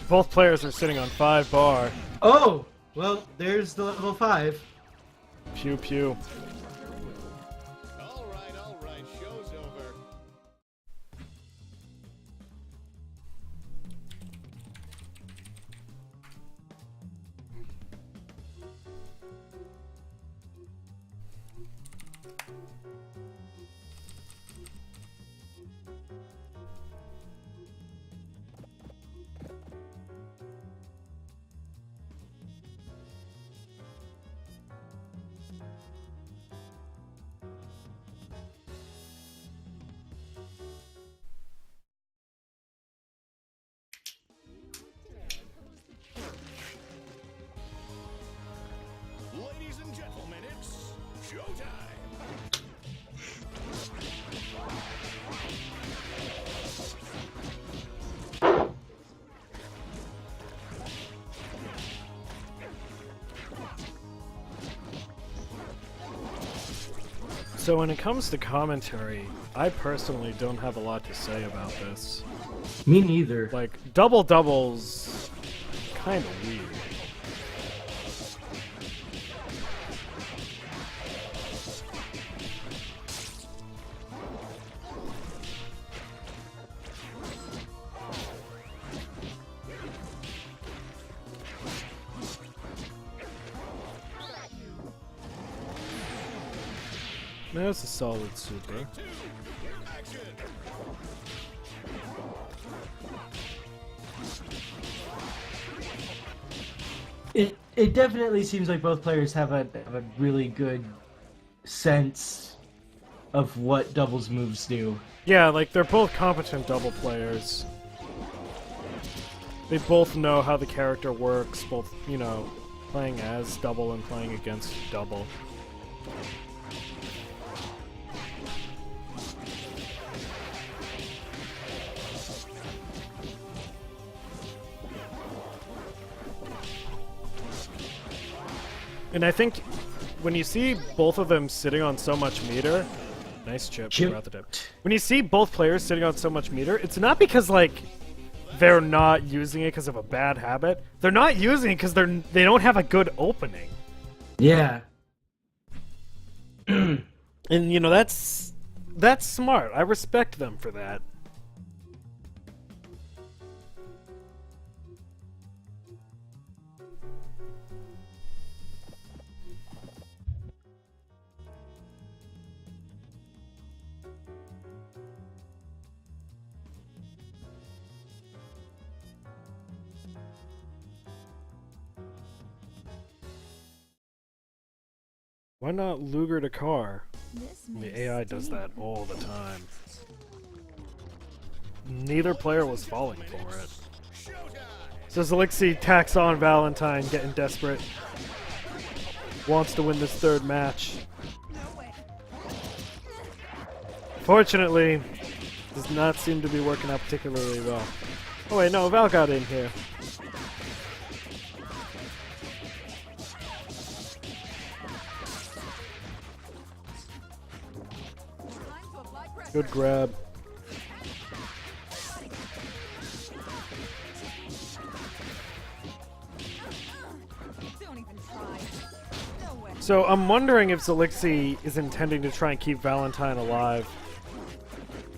Both players are sitting on 5 bar. Oh! Well, there's the level 5. Pew pew. All right, show's over. Ladies and gentlemen, it's showtime. So when it comes to commentary, I personally don't have a lot to say about this. Me neither. Like, double-doubles... kinda weird. That's a solid super. It definitely seems like both players have a really good sense of what doubles moves do. Yeah, like, they're both competent double players. They both know how the character works, both, you know, playing as double and playing against double. And I think when you see both of them sitting on so much meter, nice chip throughout the dip. When you see both players sitting on so much meter, it's not because like they're not using it because of a bad habit. They're not using it because they don't have a good opening. Yeah. And you know that's smart. I respect them for that. Why not Luger to car? The AI does that all the time. Neither player was falling for it. So Zixi tacks on Valentine, getting desperate. Wants to win this third match. Fortunately, does not seem to be working out particularly well. Oh wait, no, Val got in here. Good grab. So I'm wondering if Zixi is intending to try and keep Valentine alive.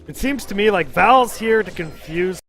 It seems to me like Val's here to confuse